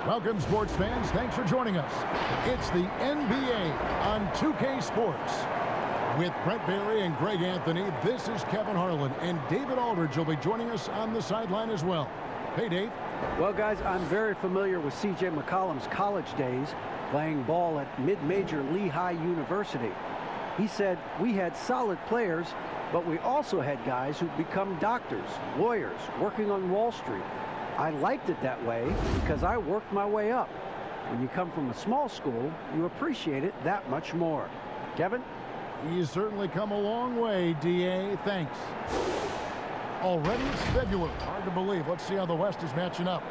Welcome, sports fans. Thanks for joining us. It's the NBA on 2K Sports. With Brent Barry and Greg Anthony, this is Kevin Harlan, and David Aldridge will be joining us on the sideline as well. Hey, Dave. Well, guys, I'm very familiar with C.J. McCollum's college days, playing ball at mid-major Lehigh University. He said, we had solid players, but we also had guys who'd become doctors, lawyers, working on Wall Street. I liked it that way because I worked my way up. When you come from a small school, you appreciate it that much more. Kevin? He's certainly come a long way, D.A. Thanks. Already it's February. Hard to believe. Let's see how the West is matching up.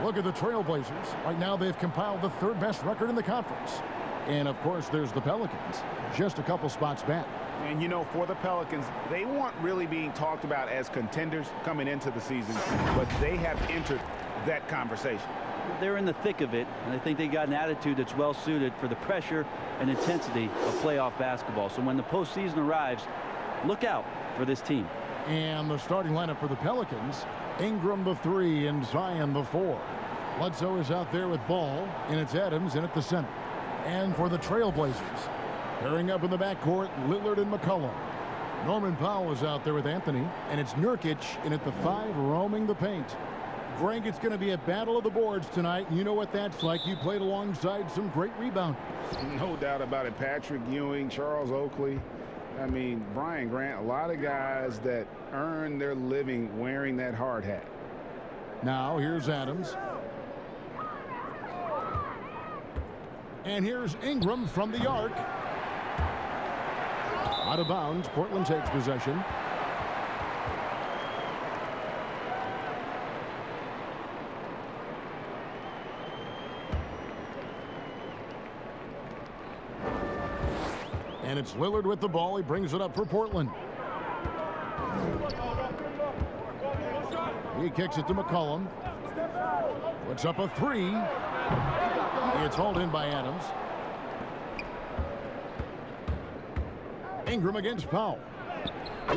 Look at the Trailblazers. Right now they've compiled the third best record in the conference. And, of course, there's the Pelicans, just a couple spots back. And, you know, for the Pelicans, they weren't really being talked about as contenders coming into the season, but they have entered that conversation. They're in the thick of it, and I think they got an attitude that's well-suited for the pressure and intensity of playoff basketball. So when the postseason arrives, look out for this team. And the starting lineup for the Pelicans, Ingram the 3 and Zion the 4. Bledsoe is out there with Ball, and it's Adams in at the center. And for the Trailblazers, pairing up in the backcourt, Lillard and McCollum. Norman Powell is out there with Anthony, and it's Nurkic in at the 5 roaming the paint. Greg, it's going to be a battle of the boards tonight. You know what that's like. You played alongside some great rebounders. No doubt about it. Patrick Ewing, Charles Oakley. I mean, Brian Grant, a lot of guys that earn their living wearing that hard hat. Now here's Adams. And here's Ingram from the arc. Out of bounds. Portland takes possession. And it's Lillard with the ball. He brings it up for Portland. He kicks it to McCollum. Puts up a 3. It's hauled in by Adams. Ingram against Powell.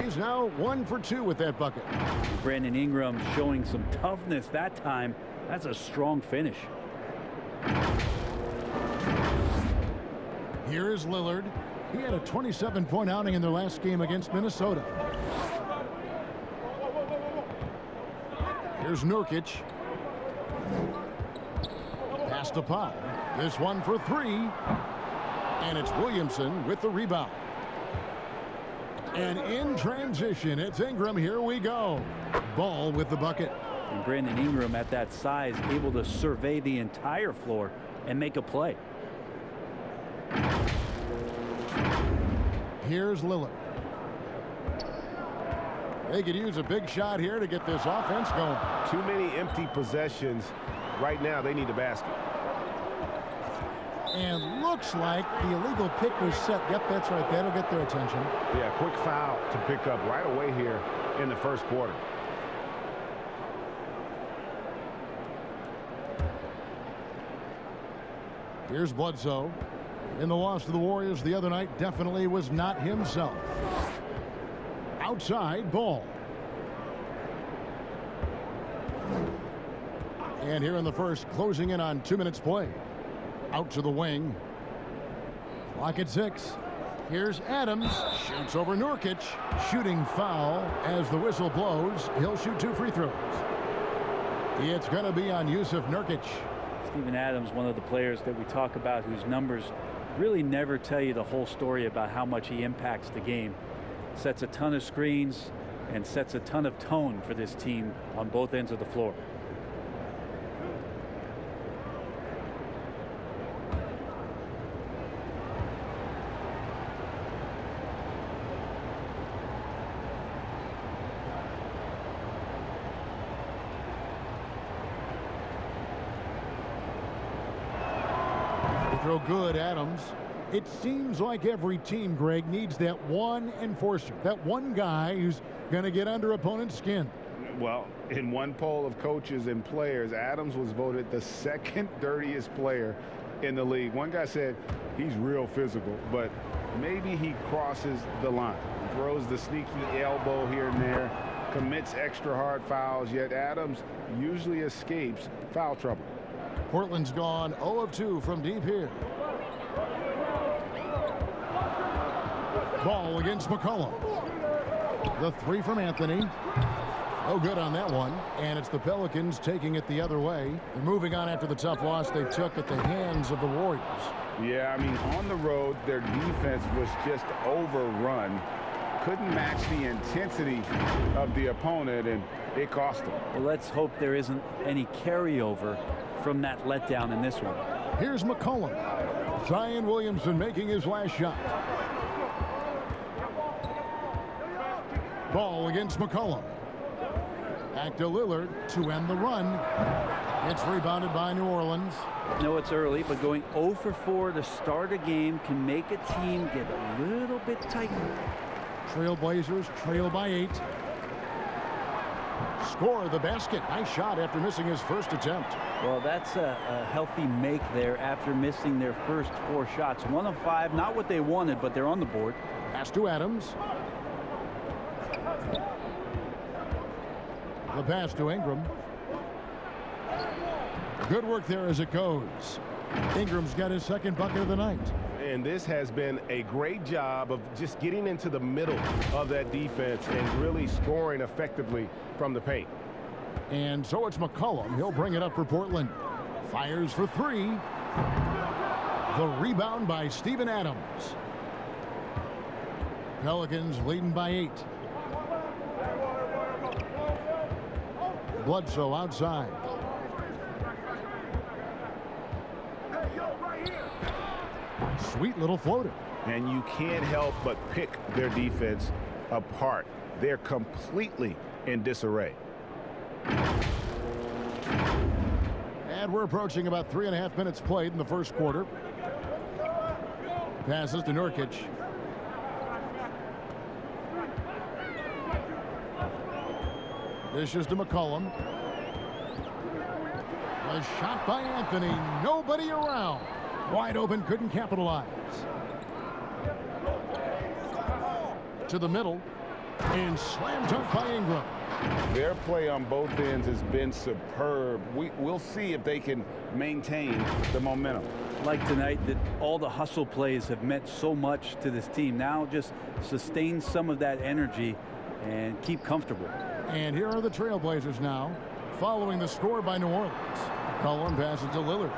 He's now 1 for 2 with that bucket. Brandon Ingram showing some toughness that time. That's a strong finish. Here is Lillard. He had a 27-point outing in their last game against Minnesota. Here's Nurkic. Pass to Powell. This one for 3. And it's Williamson with the rebound. And in transition, it's Ingram. Here we go. Ball with the bucket. And Brandon Ingram at that size, able to survey the entire floor and make a play. Here's Lillard. They could use a big shot here to get this offense going. Too many empty possessions. Right now, they need a basket. And looks like the illegal pick was set. Yep, that's right. That'll get their attention. Yeah, quick foul to pick up right away here in the first quarter. Here's Bledsoe. In the loss to the Warriors the other night, definitely was not himself. Outside, Ball. And here in the first, closing in on 2 minutes played. Out to the wing. Clock at 6. Here's Adams. Shoots over Nurkic. Shooting foul as the whistle blows. He'll shoot 2 free throws. It's going to be on Yusuf Nurkic. Steven Adams, one of the players that we talk about whose numbers really never tell you the whole story about how much he impacts the game. Sets a ton of screens and sets a ton of tone for this team on both ends of the floor. Throw good, Adams. It seems like every team, Greg, needs that one enforcer, that one guy who's going to get under opponent's skin. Well, in one poll of coaches and players, Adams was voted the second dirtiest player in the league. One guy said he's real physical, but maybe he crosses the line. Throws the sneaky elbow here and there, commits extra hard fouls, yet Adams usually escapes foul trouble. Portland's gone 0 of 2 from deep here. Ball against McCollum. The three from Anthony. No good on that one. And it's the Pelicans taking it the other way. They're moving on after the tough loss they took at the hands of the Warriors. Yeah, I mean, on the road, their defense was just overrun. Couldn't match the intensity of the opponent, and it cost them. Well, let's hope there isn't any carryover from that letdown in this one. Here's McCollum. Zion Williamson making his last shot. Ball against McCollum. Back to Lillard to end the run. It's rebounded by New Orleans. I know it's early, but going 0 for 4 to start a game can make a team get a little bit tighter. Trailblazers trail by 8. Score the basket. Nice shot after missing his first attempt. Well, that's a healthy make there after missing their first 4 shots. 1 of 5, not what they wanted, but they're on the board. Pass to Adams. The pass to Ingram. Good work there as it goes. Ingram's got his second bucket of the night. And this has been a great job of just getting into the middle of that defense and really scoring effectively from the paint. And so it's McCollum. He'll bring it up for Portland. Fires for 3. The rebound by Steven Adams. Pelicans leading by 8. Bledsoe outside. Sweet little floater. And you can't help but pick their defense apart. They're completely in disarray. And we're approaching about 3.5 minutes played in the first quarter. Passes to Nurkic. Dishes to McCollum. A shot by Anthony. Nobody around. Wide open, couldn't capitalize. To the middle. And slam dunk by Ingram. Their play on both ends has been superb. We'll see if they can maintain the momentum. Like tonight, that all the hustle plays have meant so much to this team. Now just sustain some of that energy and keep comfortable. And here are the Trailblazers now, following the score by New Orleans. McCollum passes to Lillard.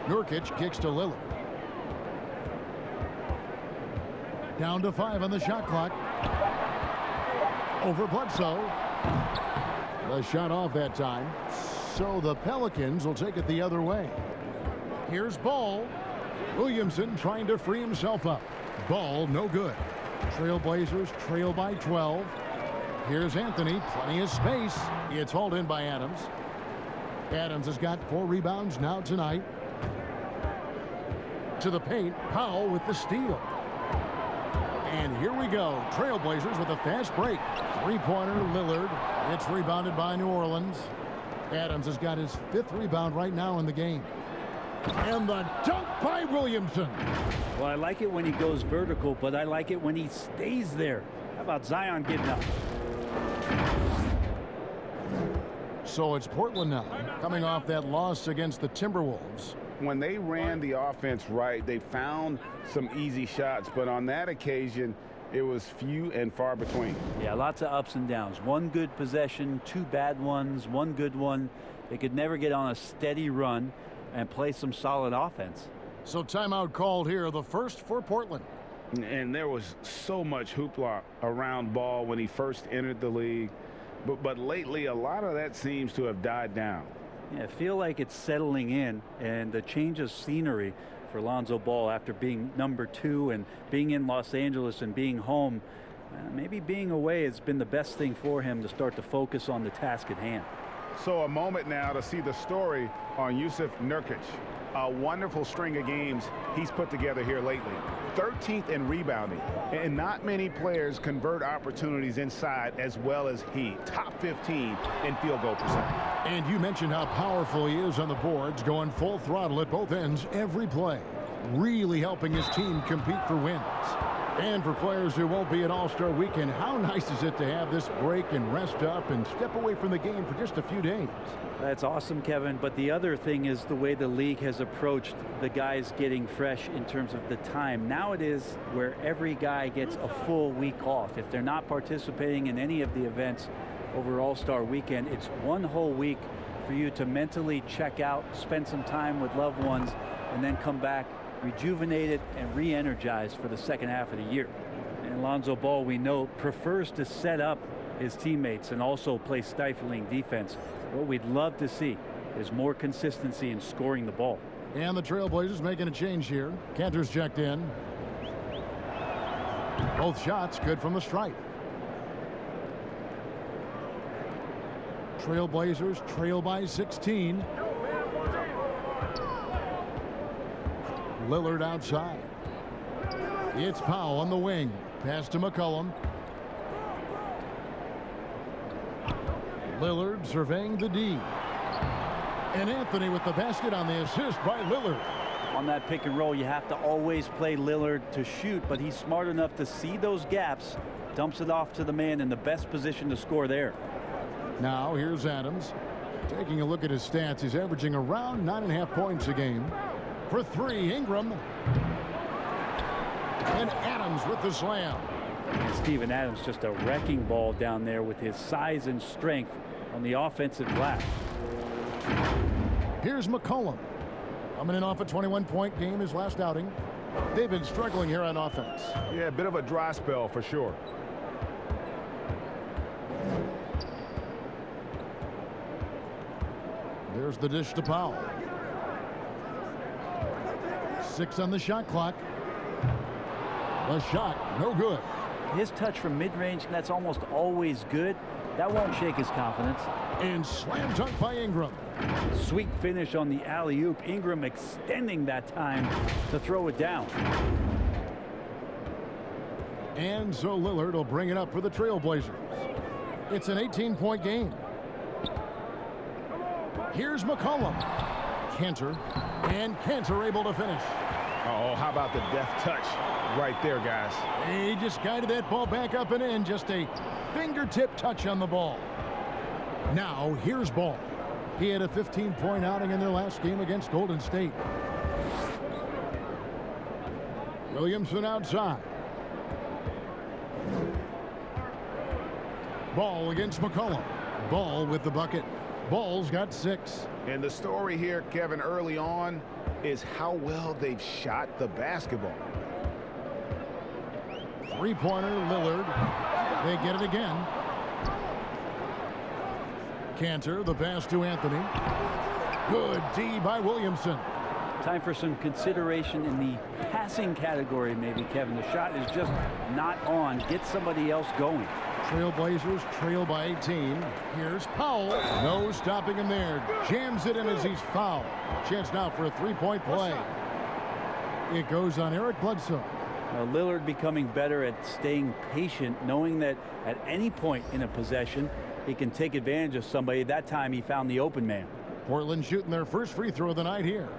Nurkic kicks to Lillard. Down to 5 on the shot clock. Over Bledsoe. The shot off that time. So the Pelicans will take it the other way. Here's Ball. Williamson trying to free himself up. Ball no good. Trailblazers trail by 12. Here's Anthony. Plenty of space. It's hauled in by Adams. Adams has got 4 rebounds now tonight. To the paint. Powell with the steal. And here we go. Trailblazers with a fast break. 3-pointer Lillard. It's rebounded by New Orleans. Adams has got his 5th rebound right now in the game. And the dunk by Williamson. Well, I like it when he goes vertical, but I like it when he stays there. How about Zion getting up? So it's Portland now, coming off that loss against the Timberwolves. When they ran the offense right, they found some easy shots, but on that occasion, it was few and far between. Yeah, lots of ups and downs. 1 good possession, 2 bad ones, 1 good one. They could never get on a steady run and play some solid offense. So timeout called here, the first for Portland. And there was so much hoopla around Ball when he first entered the league. But lately, a lot of that seems to have died down. Yeah, I feel like it's settling in, and the change of scenery for Lonzo Ball after being number 2 and being in Los Angeles and being home. Maybe being away has been the best thing for him to start to focus on the task at hand. So a moment now to see the story on Jusuf Nurkic. A wonderful string of games he's put together here lately. 13th in rebounding, and not many players convert opportunities inside as well as he. Top 15 in field goal percentage. And you mentioned how powerful he is on the boards, going full throttle at both ends every play. Really helping his team compete for wins. And for players who won't be at All-Star Weekend, how nice is it to have this break and rest up and step away from the game for just a few days? That's awesome, Kevin. But the other thing is the way the league has approached the guys getting fresh in terms of the time. Now it is where every guy gets a full week off. If they're not participating in any of the events over All-Star Weekend, it's one whole week for you to mentally check out, spend some time with loved ones, and then come back rejuvenated and re-energized for the second half of the year. And Lonzo Ball, we know, prefers to set up his teammates and also play stifling defense. What we'd love to see is more consistency in scoring the ball. And the Trailblazers making a change here. Cantor's checked in. Both shots good from the stripe. Trailblazers trail by 16. Lillard outside. It's Powell on the wing. Pass to McCollum. Lillard surveying the D. And Anthony with the basket on the assist by Lillard. On that pick and roll, you have to always play Lillard to shoot, but he's smart enough to see those gaps, dumps it off to the man in the best position to score there. Now here's Adams. Taking a look at his stats, he's averaging around 9.5 points a game. For three, Ingram. And Adams with the slam. And Steven Adams just a wrecking ball down there with his size and strength on the offensive glass. Here's McCollum. Coming in off a 21-point game his last outing. They've been struggling here on offense. Yeah, a bit of a dry spell for sure. There's the dish to Powell. 6 on the shot clock. The shot, no good. His touch from mid-range, that's almost always good. That won't shake his confidence. And slam dunk by Ingram. Sweet finish on the alley-oop. Ingram extending that time to throw it down. And so Lillard will bring it up for the Trailblazers. It's an 18-point game. Here's McCollum. Cantor. And Cantor able to finish. Oh, how about the deft touch right there, guys? He just guided that ball back up and in. Just a fingertip touch on the ball. Now here's Ball. He had a 15-point outing in their last game against Golden State. Williamson outside. Ball against McCollum. Ball with the bucket. Ball's got 6. And the story here, Kevin, early on is how well they've shot the basketball. Three-pointer, Lillard. They get it again. Cantor, the pass to Anthony. Good D by Williamson. Time for some consideration in the passing category, maybe, Kevin. The shot is just not on. Get somebody else going. Trailblazers trail by 18. Here's Powell. No stopping him there. Jams it in as he's fouled. Chance now for a three-point play. It goes on Eric Bledsoe. Now, Lillard becoming better at staying patient, knowing that at any point in a possession, he can take advantage of somebody. That time he found the open man. Portland shooting their first free throw of the night here.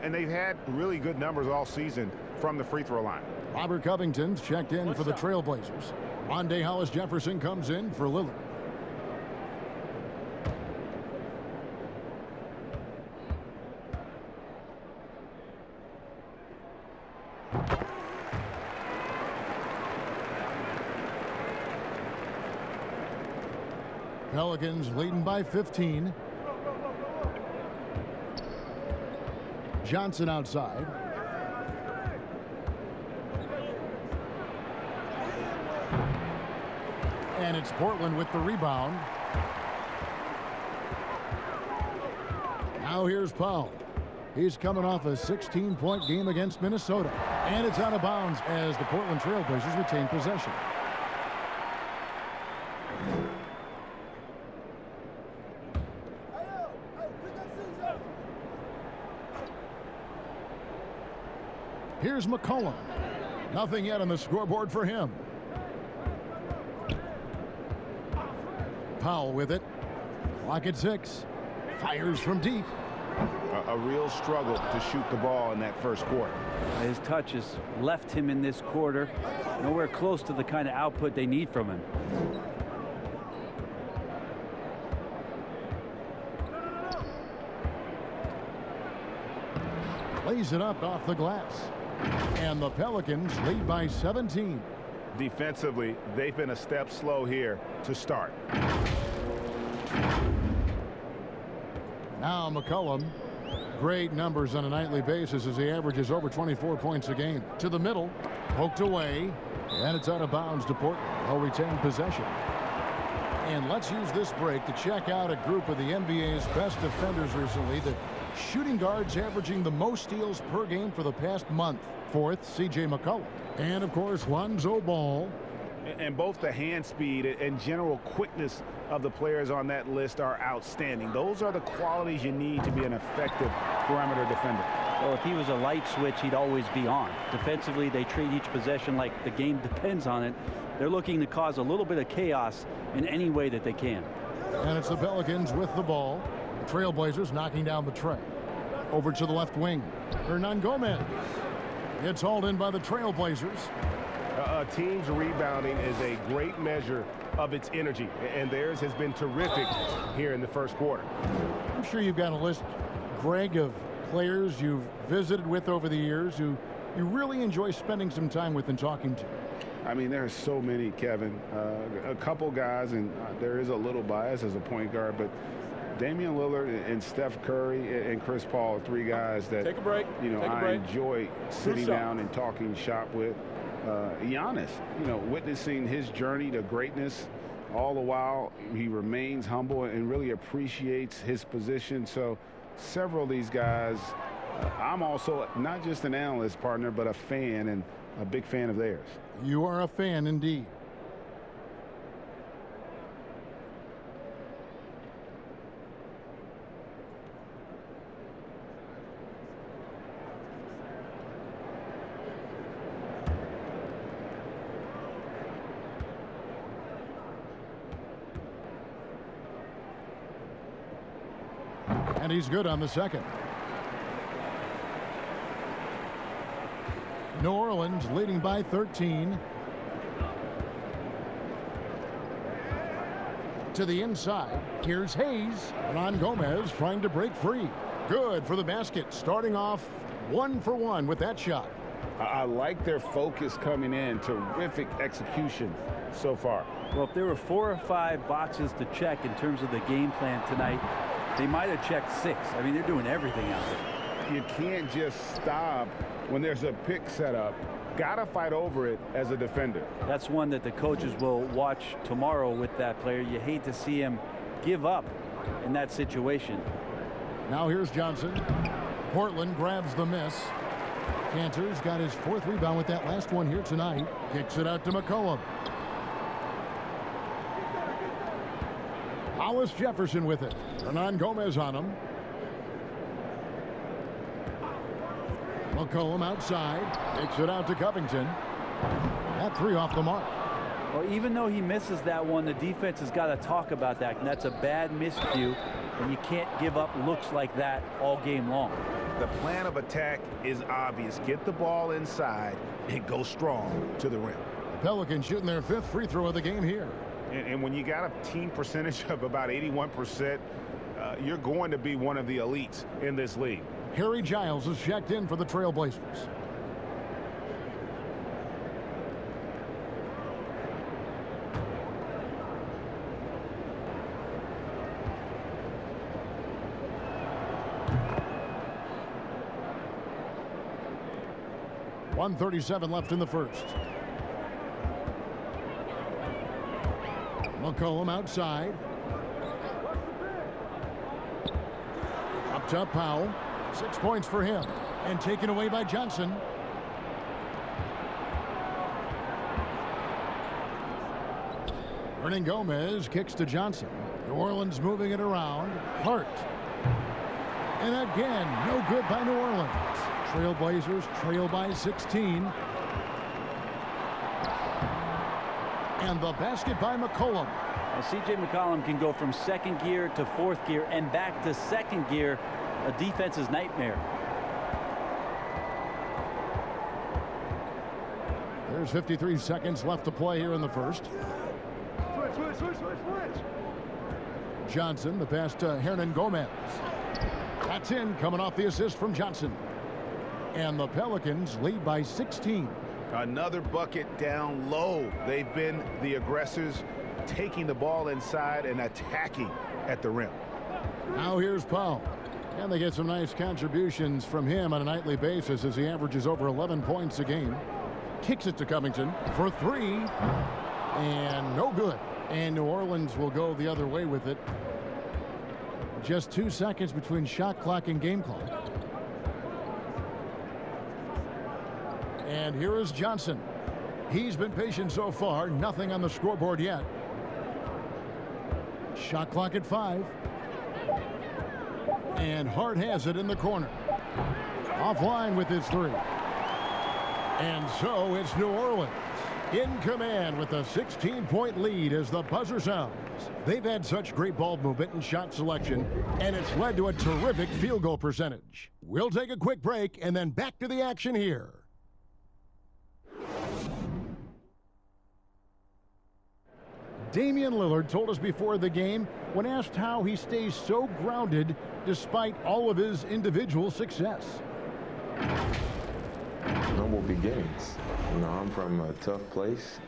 And they've had really good numbers all season from the free throw line. Robert Covington's checked in for the Trailblazers. Rondé Hollis-Jefferson comes in for Lillard. Pelicans leading by 15. Johnson outside. And it's Portland with the rebound. Now here's Powell. He's coming off a 16-point game against Minnesota. And it's out of bounds as the Portland Trailblazers retain possession. Here's McCollum. Nothing yet on the scoreboard for him. Powell with it. Clock at 6. Fires from deep. A real struggle to shoot the ball in that first quarter. His touch has left him in this quarter. Nowhere close to the kind of output they need from him. Lays it up off the glass. And the Pelicans lead by 17. Defensively, they've been a step slow here to start. Now McCollum. Great numbers on a nightly basis as he averages over 24 points a game. To the middle, poked away, and it's out of bounds to Portland. They'll retain possession. And let's use this break to check out a group of the NBA's best defenders recently. The shooting guards averaging the most steals per game for the past month. Fourth, C.J. McCollum. And, of course, Lonzo Ball. And both the hand speed and general quickness of the players on that list are outstanding. Those are the qualities you need to be an effective perimeter defender. Well, if he was a light switch, he'd always be on. Defensively, they treat each possession like the game depends on it. They're looking to cause a little bit of chaos in any way that they can. And it's the Pelicans with the ball. The Trailblazers knocking down the tray. Over to the left wing. Hernan Gomez. It's hauled in by the Trailblazers. A team's rebounding is a great measure of its energy, and theirs has been terrific here in the first quarter. I'm sure you've got a list, Greg, of players you've visited with over the years who you really enjoy spending some time with and talking to. I mean, there are so many, Kevin. A couple guys, and there is a little bias as a point guard, but Damian Lillard and Steph Curry and Chris Paul are three guys that Take a break. I enjoy sitting down and talking shop with. Giannis, witnessing his journey to greatness, all the while he remains humble and really appreciates his position. So several of these guys, I'm also not just an analyst, partner, but a fan, and a big fan of theirs. You are a fan indeed. And he's good on the second. New Orleans leading by 13. To the inside. Here's Hayes. Hernan Gomez trying to break free. Good for the basket. Starting off 1 for 1 with that shot. I like their focus coming in. Terrific execution so far. Well, if there were 4 or 5 boxes to check in terms of the game plan tonight, they might have checked 6. I mean, they're doing everything out there. You can't just stop when there's a pick set up. Gotta fight over it as a defender. That's one that the coaches will watch tomorrow with that player. You hate to see him give up in that situation. Now here's Johnson. Portland grabs the miss. Cantor's got his 4th rebound with that last one here tonight. Kicks it out to McCollum. Hollis Jefferson with it. Hernan Gomez on him. McCollum outside. Kicks it out to Covington. That 3 off the mark. Well, even though he misses that one, the defense has got to talk about that. And that's a bad miscue. And you can't give up looks like that all game long. The plan of attack is obvious. Get the ball inside and go strong to the rim. The Pelicans shooting their 5th free throw of the game here. And when you got a team percentage of about 81%, you're going to be one of the elites in this league. Harry Giles is checked in for the Trailblazers. .137 left in the first. McCollum outside. Up top Powell. 6 points for him. And taken away by Johnson. Hernan Gomez kicks to Johnson. New Orleans moving it around. Hart. And again, no good by New Orleans. Trailblazers trail by 16. And the basket by McCollum. Well, C.J. McCollum can go from 2nd gear to 4th gear and back to 2nd gear a defense's nightmare. There's 53 seconds left to play here in the first. Johnson, the pass to Hernan Gomez. That's in, coming off the assist from Johnson. And the Pelicans lead by 16. Another bucket down low. They've been the aggressors, taking the ball inside and attacking at the rim. Now here's Powell. And they get some nice contributions from him on a nightly basis as he averages over 11 points a game. Kicks it to Covington for three. And no good. And New Orleans will go the other way with it. Just 2 seconds between shot clock and game clock. And here is Johnson. He's been patient so far. Nothing on the scoreboard yet. Shot clock at 5. And Hart has it in the corner. Offline with his three. And so it's New Orleans in command with a 16-point lead as the buzzer sounds. They've had such great ball movement and shot selection, and it's led to a terrific field goal percentage. We'll take a quick break and then back to the action here. Damian Lillard told us before the game, when asked how he stays so grounded despite all of his individual success. Humble beginnings. You know, I'm from a tough place.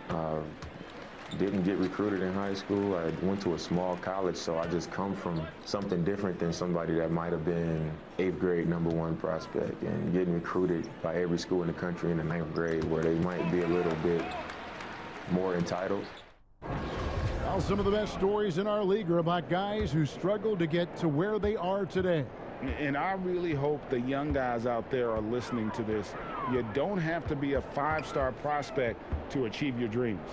Didn't get recruited in high school. I went to a small college, so I just come from something different than somebody that might have been 8th grade #1 prospect and getting recruited by every school in the country in the 9th grade where they might be a little bit more entitled. Well, some of the best stories in our league are about guys who struggled to get to where they are today. And I really hope the young guys out there are listening to this. You don't have to be a 5-star prospect to achieve your dreams.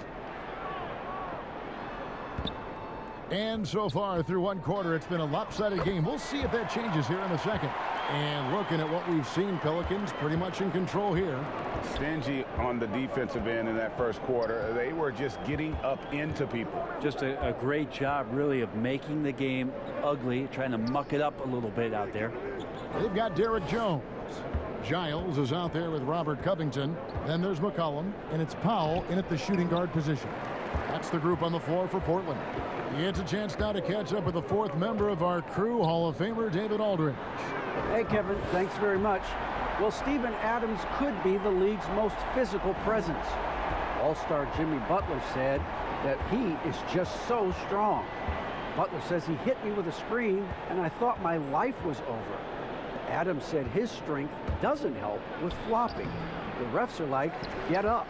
And so far through one quarter, it's been a lopsided game. We'll see if that changes here in a second. And looking at what we've seen, Pelicans pretty much in control here. Stingy on the defensive end in that first quarter. They were just getting up into people. Just a great job, really, of making the game ugly, trying to muck it up a little bit out there. They've got Derek Jones. Giles is out there with Robert Covington. Then there's McCollum, and it's Powell in at the shooting guard position. That's the group on the floor for Portland. It's a chance now to catch up with the 4th member of our crew, Hall of Famer David Aldridge. Hey, Kevin, thanks very much. Well, Steven Adams could be the league's most physical presence. All-star Jimmy Butler said that he is just so strong. Butler says he hit me with a screen, and I thought my life was over. Adams said his strength doesn't help with flopping. The refs are like, get up.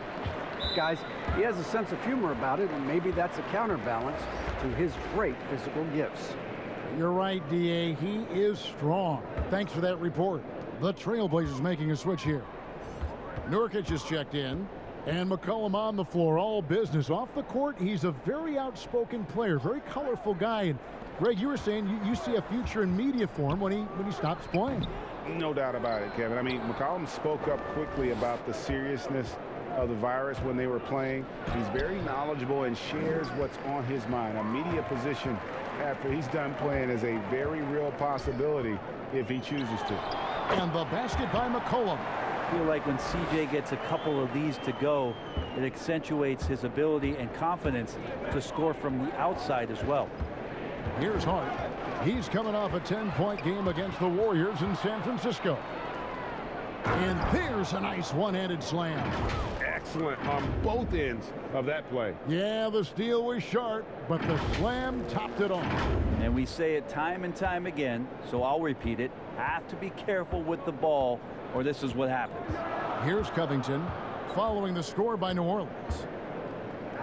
Guys, he has a sense of humor about it, and maybe that's a counterbalance to his great physical gifts. You're right, D.A. He is strong. Thanks for that report. The Trailblazers making a switch here. Nurkic is checked in, and McCollum on the floor. All business. Off the court, he's a very outspoken player, very colorful guy. And Greg, you were saying you see a future in media for him when he stops playing. No doubt about it, Kevin. I mean, McCollum spoke up quickly about the seriousness of the virus when they were playing. He's very knowledgeable and shares what's on his mind. A media position after he's done playing is a very real possibility if he chooses to. And the basket by McCollum. I feel like when CJ gets a couple of these to go, it accentuates his ability and confidence to score from the outside as well. Here's Hart. He's coming off a 10-point game against the Warriors in San Francisco. And there's a nice one-handed slam. Excellent on both ends of that play. Yeah, the steal was sharp, but the slam topped it off. And we say it time and time again, so I'll repeat it. Have to be careful with the ball, or this is what happens. Here's Covington following the score by New Orleans.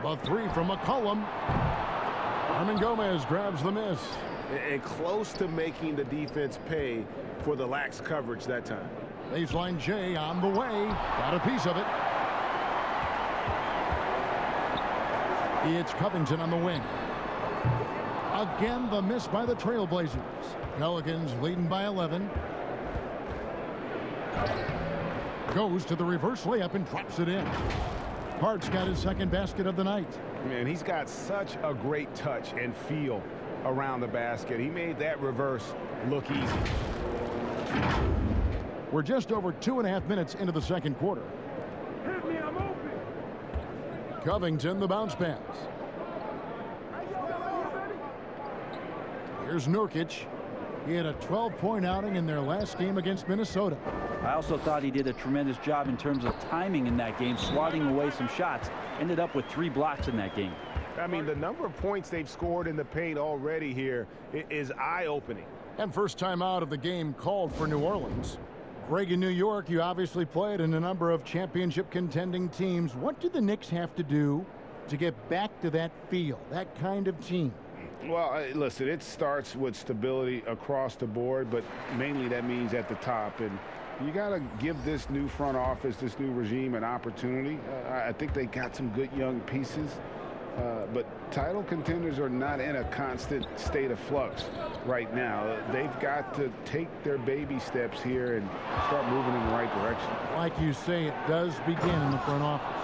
The three from McCollum. Hernan Gomez grabs the miss. And close to making the defense pay for the lax coverage that time. Baseline J on the way. Got a piece of it. It's Covington on the wing. Again, the miss by the Trailblazers. Pelicans leading by 11. Goes to the reverse layup and drops it in. Hart's got his second basket of the night. Man, he's got such a great touch and feel around the basket. He made that reverse look easy. We're just over 2.5 minutes into the second quarter. Hit me, I'm open. Covington, the bounce pass. Here's Nurkic. He had a 12-point outing in their last game against Minnesota. I also thought he did a tremendous job in terms of timing in that game, swatting away some shots. Ended up with 3 blocks in that game. I mean, the number of points they've scored in the paint already here is eye-opening. And first time out of the game called for New Orleans. Greg, in New York, you obviously played in a number of championship contending teams. What do the Knicks have to do to get back to that feel, that kind of team? Well, listen, it starts with stability across the board, but mainly that means at the top. And you got to give this new front office, this new regime, an opportunity. I think they got some good young pieces. But title contenders are not in a constant state of flux right now. They've got to take their baby steps here and start moving in the right direction. Like you say, it does begin in the front office.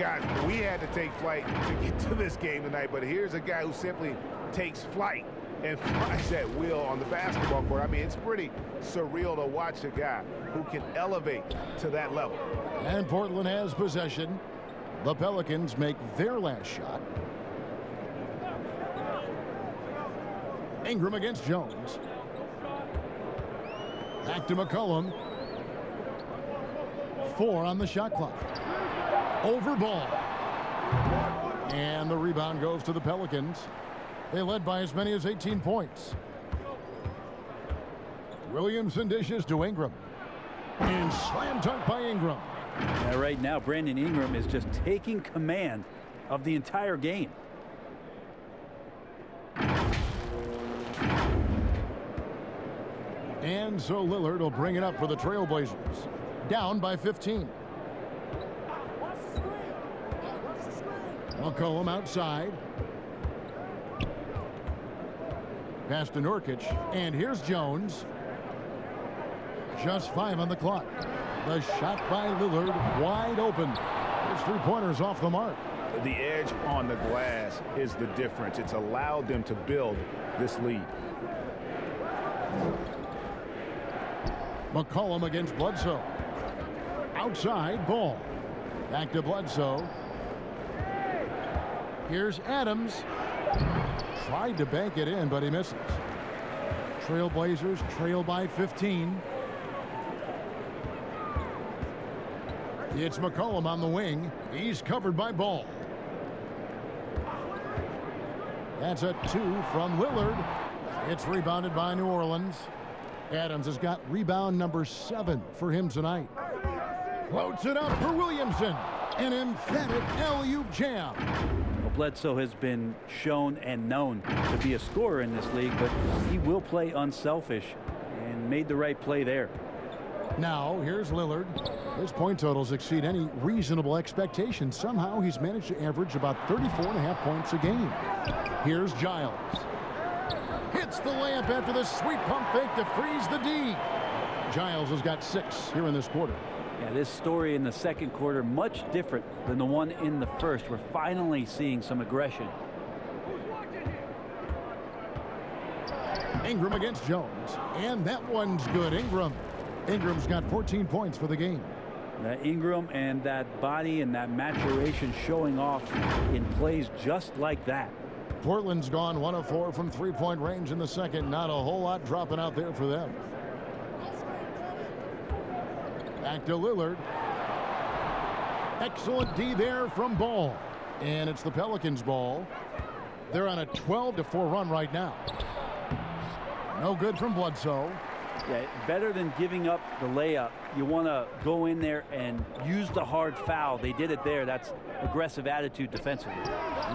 Guys, we had to take flight to get to this game tonight, but here's a guy who simply takes flight and flies at will on the basketball court. I mean, it's pretty surreal to watch a guy who can elevate to that level. And Portland has possession. The Pelicans make their last shot. Ingram against Jones. Back to McCollum. 4 on the shot clock. Over ball. And the rebound goes to the Pelicans. They led by as many as 18 points. Williamson dishes to Ingram. And slam dunk by Ingram. Yeah, right now, Brandon Ingram is just taking command of the entire game. And so Lillard will bring it up for the Trailblazers. Down by 15. McCollum outside. Pass to Nurkic. And here's Jones. Just 5 on the clock. The shot by Lillard wide open. His 3-pointers off the mark. The edge on the glass is the difference. It's allowed them to build this lead. McCollum against Bledsoe. Outside, ball. Back to Bledsoe. Here's Adams. Tried to bank it in, but he misses. Trailblazers trail by 15. It's McCollum on the wing. He's covered by Ball. That's a 2 from Lillard. It's rebounded by New Orleans. Adams has got rebound number 7 for him tonight. Floats it up for Williamson. An emphatic alley-oop jam. Well, Bledsoe has been shown and known to be a scorer in this league, but he will play unselfish and made the right play there. Now, here's Lillard. His point totals exceed any reasonable expectation. Somehow, he's managed to average about 34.5 points a game. Here's Giles. Hits the layup after the sweet pump fake to freeze the D. Giles has got 6 here in this quarter. Yeah, this story in the second quarter, much different than the one in the first. We're finally seeing some aggression. Ingram against Jones. And that one's good. Ingram's got 14 points for the game. Ingram and that body and that maturation showing off in plays just like that. Portland's gone 1 of 4 from 3-point range in the second. Not a whole lot dropping out there for them. Back to Lillard. Excellent D there from Ball. And it's the Pelicans' ball. They're on a 12-4 run right now. No good from Bledsoe. Yeah, better than giving up the layup. You want to go in there and use the hard foul. They did it there. That's aggressive attitude defensively.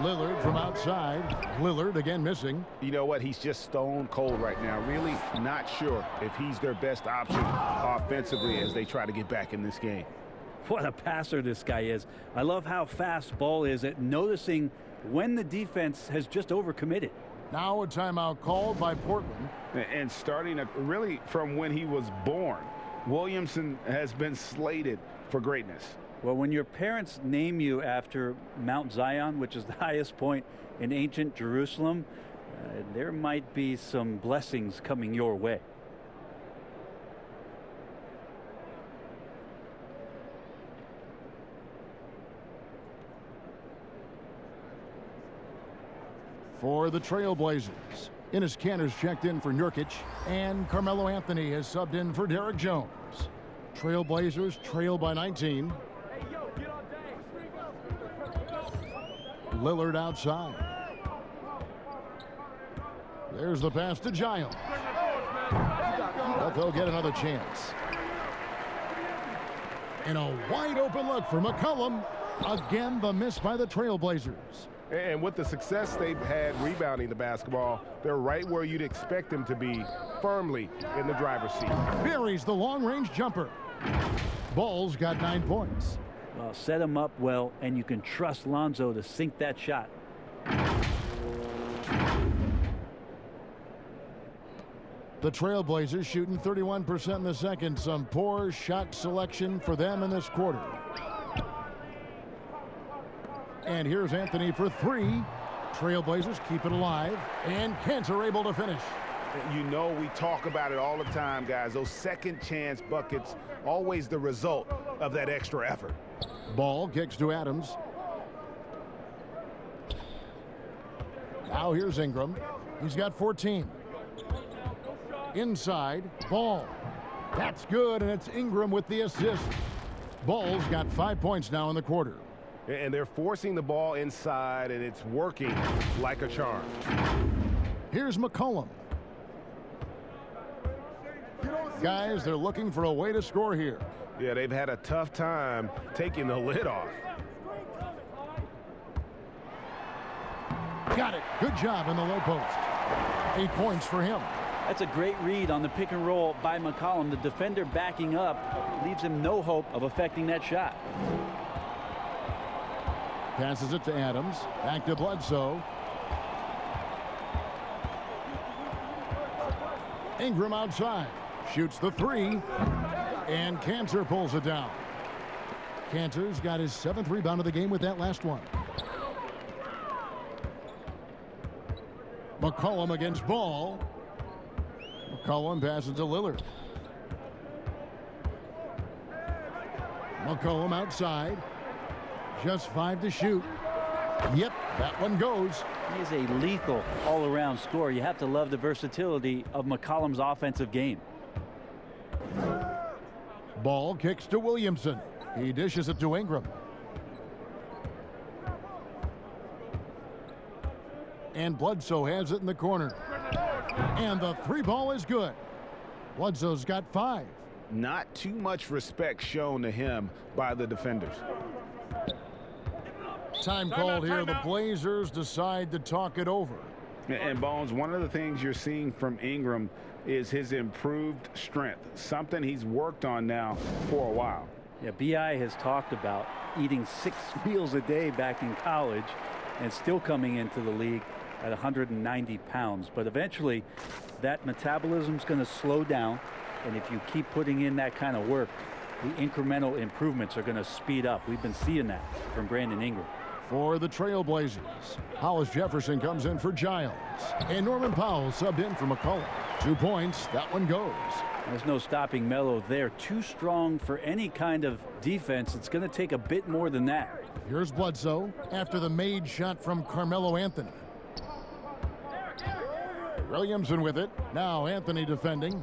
Lillard from outside. Lillard again missing. You know what? He's just stone cold right now. Really not sure if he's their best option offensively as they try to get back in this game. What a passer this guy is. I love how fast Ball is at noticing when the defense has just overcommitted. Now a timeout called by Portland. And starting really from when he was born, Williamson has been slated for greatness. Well, when your parents name you after Mount Zion, which is the highest point in ancient Jerusalem, there might be some blessings coming your way. For the Trailblazers, Enes Kanter's checked in for Nurkic, and Carmelo Anthony has subbed in for Derek Jones. Trailblazers trail by 19. Lillard outside. There's the pass to Giles. But they'll get another chance. And a wide open look for McCollum. Again, the miss by the Trailblazers. And with the success they've had rebounding the basketball, they're right where you'd expect them to be, firmly in the driver's seat. Buries the long-range jumper. Ball's got 9 points. Well, set him up well, and you can trust Lonzo to sink that shot. The Trailblazers shooting 31% in the second. Some poor shot selection for them in this quarter. And here's Anthony for three. Trailblazers keep it alive. And Kanter able to finish. You know, we talk about it all the time, guys. Those second chance buckets, always the result of that extra effort. Ball kicks to Adams. Now here's Ingram. He's got 14. Inside, Ball. That's good, and it's Ingram with the assist. Ball's got 5 points now in the quarter. And they're forcing the ball inside, and it's working like a charm. Here's McCollum. Guys, they're looking for a way to score here. Yeah, they've had a tough time taking the lid off. Got it. Good job in the low post. 8 points for him. That's a great read on the pick and roll by McCollum. The defender backing up leaves him no hope of affecting that shot. Passes it to Adams. Back to Bledsoe. Ingram outside. Shoots the three. And Kanter pulls it down. Kanter's got his 7th rebound of the game with that last one. McCollum against Ball. McCollum passes to Lillard. McCollum outside. Just 5 to shoot. Yep, that one goes. He is a lethal all-around scorer. You have to love the versatility of McCollum's offensive game. Ball kicks to Williamson. He dishes it to Ingram. And Bledsoe has it in the corner. And the three ball is good. Bledsoe's got 5. Not too much respect shown to him by the defenders. Time called here. The Blazers decide to talk it over. And Bones, one of the things you're seeing from Ingram is his improved strength, something he's worked on now for a while. Yeah, B.I. has talked about eating 6 meals a day back in college and still coming into the league at 190 pounds. But eventually that metabolism's going to slow down, and if you keep putting in that kind of work, the incremental improvements are going to speed up. We've been seeing that from Brandon Ingram. For the Trailblazers, Hollis Jefferson comes in for Giles. And Norman Powell subbed in for McCollum. 2 points. That one goes. There's no stopping Melo there. Too strong for any kind of defense. It's going to take a bit more than that. Here's Bledsoe after the made shot from Carmelo Anthony. Williamson with it. Now Anthony defending.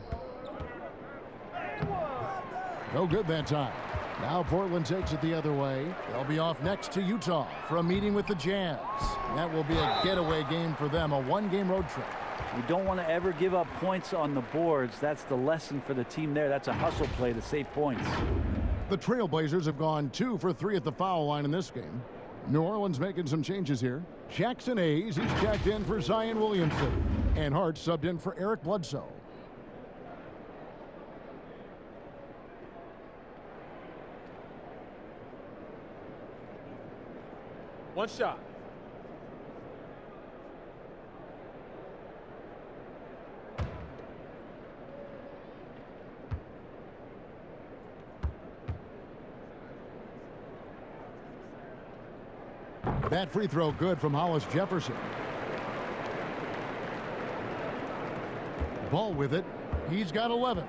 No good that time. Now Portland takes it the other way. They'll be off next to Utah for a meeting with the Jazz. That will be a getaway game for them, a 1-game road trip. You don't want to ever give up points on the boards. That's the lesson for the team there. That's a hustle play to save points. The Trailblazers have gone 2 for 3 at the foul line in this game. New Orleans making some changes here. Jackson Hayes, he's checked in for Zion Williamson. And Hart subbed in for Eric Bledsoe. One shot. That free throw good from Hollis Jefferson. Ball with it. He's got 11.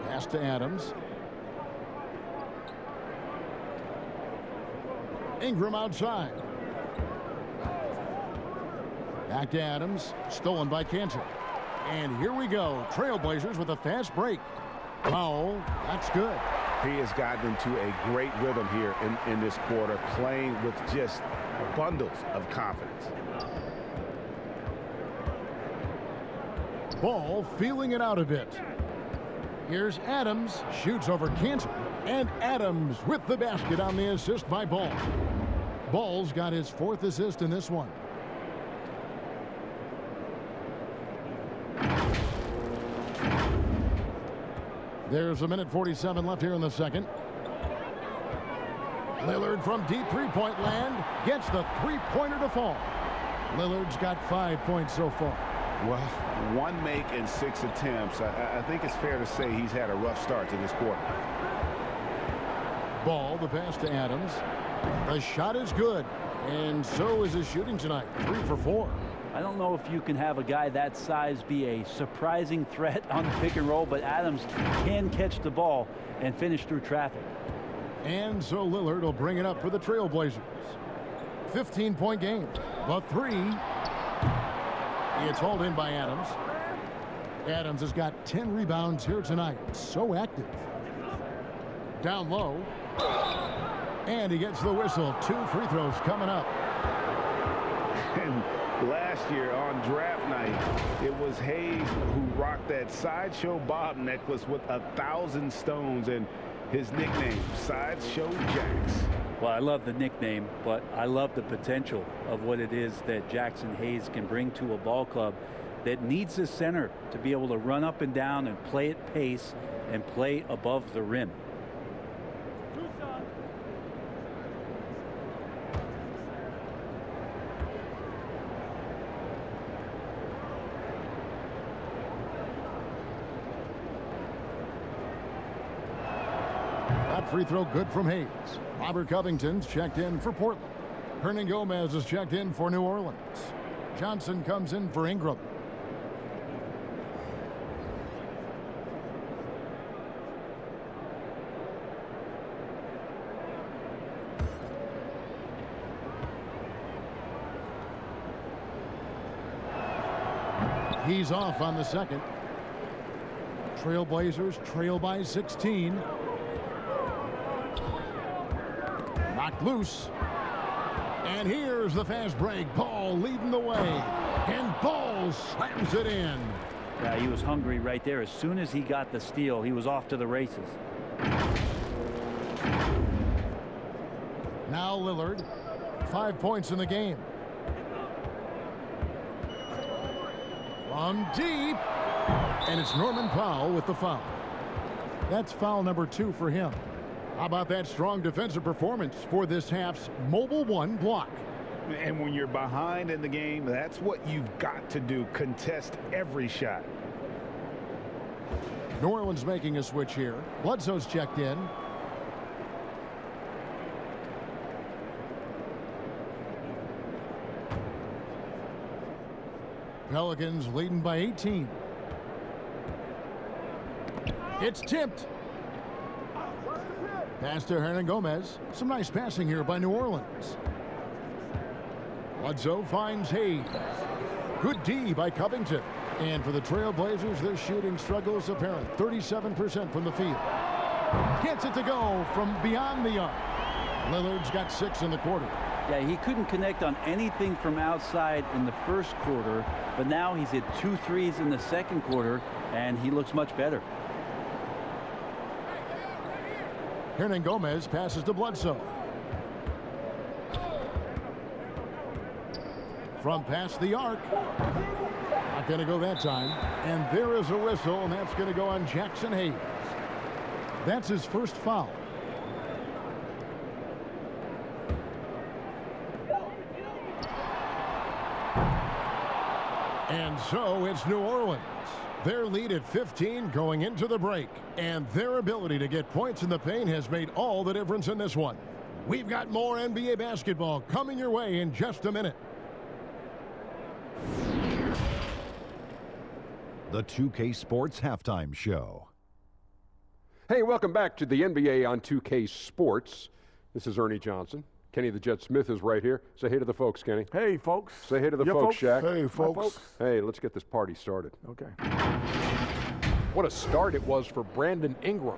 Pass to Adams. Ingram outside. Back to Adams. Stolen by Cantor. And here we go. Trailblazers with a fast break. Foul. That's good. He has gotten into a great rhythm here in this quarter, playing with just bundles of confidence. Ball feeling it out a bit. Here's Adams. Shoots over Cantor. And Adams with the basket on the assist by Ball. Ball's got his 4th assist in this one. There's a minute 47 left here in the second. Lillard from deep three-point land gets the three-pointer to fall. Lillard's got 5 points so far. Well, 1 make and 6 attempts. I think it's fair to say he's had a rough start to this quarter. Ball, the pass to Adams. The shot is good, and so is his shooting tonight. 3 for 4. I don't know if you can have a guy that size be a surprising threat on the pick and roll, but Adams can catch the ball and finish through traffic. And so Lillard will bring it up for the Trailblazers. 15-point game. The 3. It's hauled in by Adams. Adams has got 10 rebounds here tonight. So active. Down low. And he gets the whistle. 2 free throws coming up. And last year on draft night, it was Hayes who rocked that Sideshow Bob necklace with 1,000 stones, and his nickname, Sideshow Jax. Well, I love the nickname, but I love the potential of what it is that Jackson Hayes can bring to a ball club that needs a center to be able to run up and down and play at pace and play above the rim. That free throw good from Hayes. Robert Covington's checked in for Portland. Hernan Gomez is checked in for New Orleans. Johnson comes in for Ingram. He's off on the second. Trailblazers trail by 16. Knocked loose. And here's the fast break. Ball leading the way. And Ball slams it in. Yeah, he was hungry right there. As soon as he got the steal, he was off to the races. Now Lillard. 5 points in the game. From deep. And it's Norman Powell with the foul. That's foul number 2 for him. How about that strong defensive performance for this half's Mobile One block? And when you're behind in the game, that's what you've got to do. Contest every shot. New Orleans making a switch here. Bledsoe's checked in. Pelicans leading by 18. It's tipped. Pass to Hernan Gomez. Some nice passing here by New Orleans. Bledsoe finds Hayes. Good D by Covington. And for the Trailblazers, their shooting struggle is apparent. 37% from the field. Gets it to go from beyond the arc. Lillard's got 6 in the quarter. Yeah, he couldn't connect on anything from outside in the first quarter, but now he's hit 2 threes in the second quarter, and he looks much better. Hernan Gomez passes to Bledsoe. From past the arc. Not going to go that time. And there is a whistle, and that's going to go on Jackson Hayes. That's his first foul. And so it's New Orleans. Their lead at 15 going into the break. And their ability to get points in the paint has made all the difference in this one. We've got more NBA basketball coming your way in just a minute. The 2K Sports Halftime Show. Hey, welcome back to the NBA on 2K Sports. This is Ernie Johnson. Kenny the Jet Smith is right here. Say hey to the folks, Kenny. Hey, folks. Say hey to the folks, Shaq. Hey, folks. Hey, let's get this party started. Okay. What a start it was for Brandon Ingram.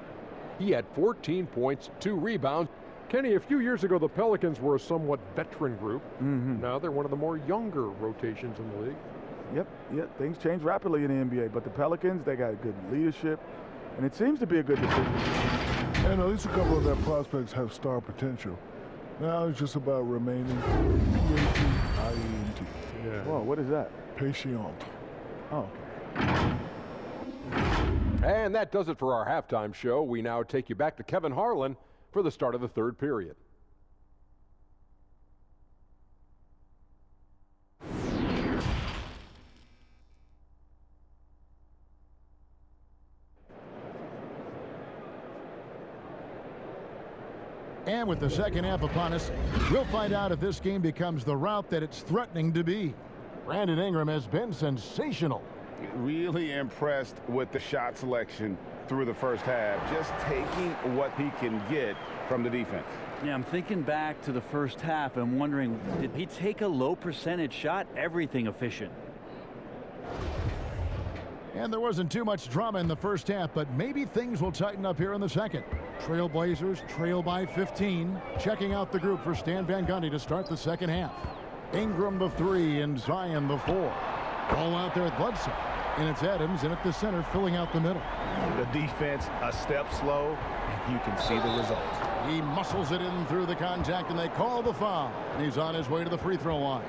He had 14 points, 2 rebounds. Kenny, a few years ago, the Pelicans were a somewhat veteran group. Now they're one of the more younger rotations in the league. Yep. Things change rapidly in the NBA, but the Pelicans, they got good leadership, and it seems to be a good decision. And at least a couple of their prospects have star potential. Now it's just about remaining P-A-T-I-E-N-T. Yeah. Whoa, what is that? Patient. Oh, okay. And that does it for our halftime show. We now take you back to Kevin Harlan for the start of the third period. And with the second half upon us, we'll find out if this game becomes the route that it's threatening to be. Brandon Ingram has been sensational. Really impressed with the shot selection through the first half, just taking what he can get from the defense. Yeah, I'm thinking back to the first half and wondering, did he take a low percentage shot? Everything efficient. And there wasn't too much drama in the first half, but maybe things will tighten up here in the second. Trailblazers trail by 15. Checking out the group for Stan Van Gundy to start the second half. Ingram the 3 and Zion the 4. Ball out there at Bledsoe. And it's Adams in at the center, filling out the middle. The defense a step slow, and you can see the results. He muscles it in through the contact, and they call the foul. And he's on his way to the free throw line.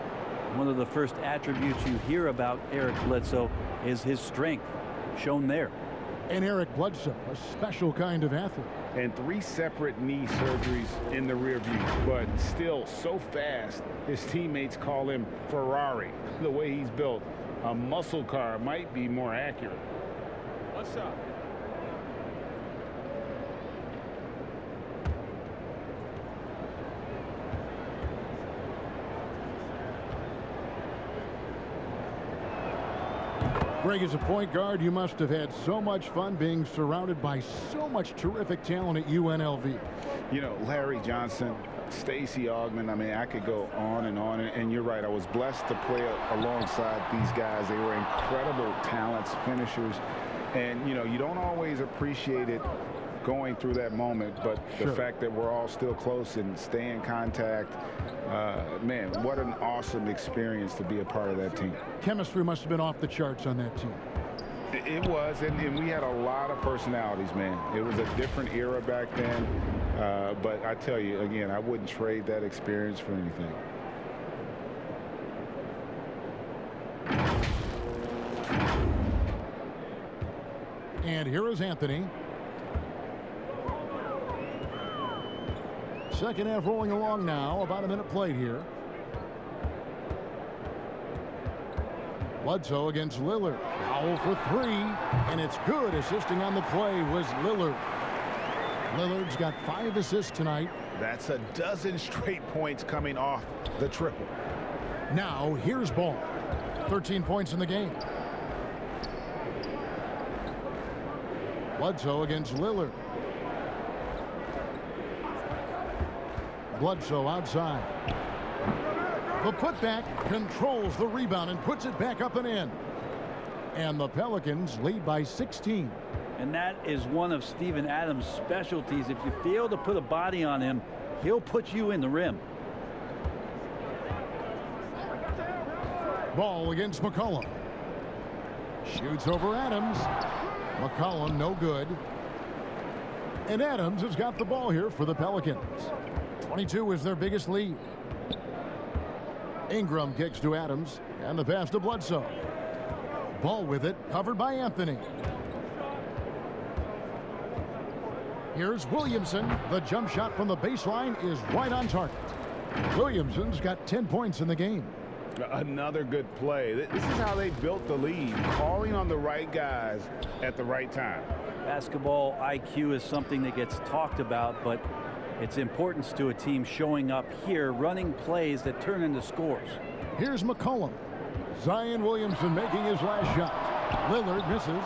One of the first attributes you hear about Eric Bledsoe is his strength, shown there. And Eric Bledsoe, a special kind of athlete. And 3 separate knee surgeries in the rear view, but still so fast, his teammates call him Ferrari. The way he's built, a muscle car might be more accurate. What's up? Greg, as a point guard, you must have had so much fun being surrounded by so much terrific talent at UNLV. You know, Larry Johnson, Stacey Augmon, I mean, I could go on, and you're right. I was blessed to play alongside these guys. They were incredible talents, finishers, and, you know, you don't always appreciate it going through that moment, but the fact that we're all still close and stay in contact, man, what an awesome experience to be a part of that team. Chemistry must have been off the charts on that team. It was, and we had a lot of personalities, man. It was a different era back then, but I tell you, again, I wouldn't trade that experience for anything. And here is Anthony. Second half rolling along now, about a minute played here. Bledsoe against Lillard. Foul for 3, and it's good. Assisting on the play was Lillard. Lillard's got 5 assists tonight. That's a dozen straight points coming off the triple. Now here's Ball. 13 points in the game. Bledsoe against Lillard. Bledsoe outside. The putback controls the rebound and puts it back up and in. And the Pelicans lead by 16. And that is one of Steven Adams' specialties. If you fail to put a body on him, he'll put you in the rim. Ball against McCollum. Shoots over Adams. McCollum no good. And Adams has got the ball here for the Pelicans. 22 is their biggest lead. Ingram kicks to Adams, and the pass to Bledsoe. Ball with it, covered by Anthony. Here's Williamson. The jump shot from the baseline is right on target. Williamson's got 10 points in the game. Another good play. This is how they built the lead, calling on the right guys at the right time. Basketball IQ is something that gets talked about, but its importance to a team showing up here, running plays that turn into scores. Here's McCollum. Zion Williamson making his last shot. Lillard misses.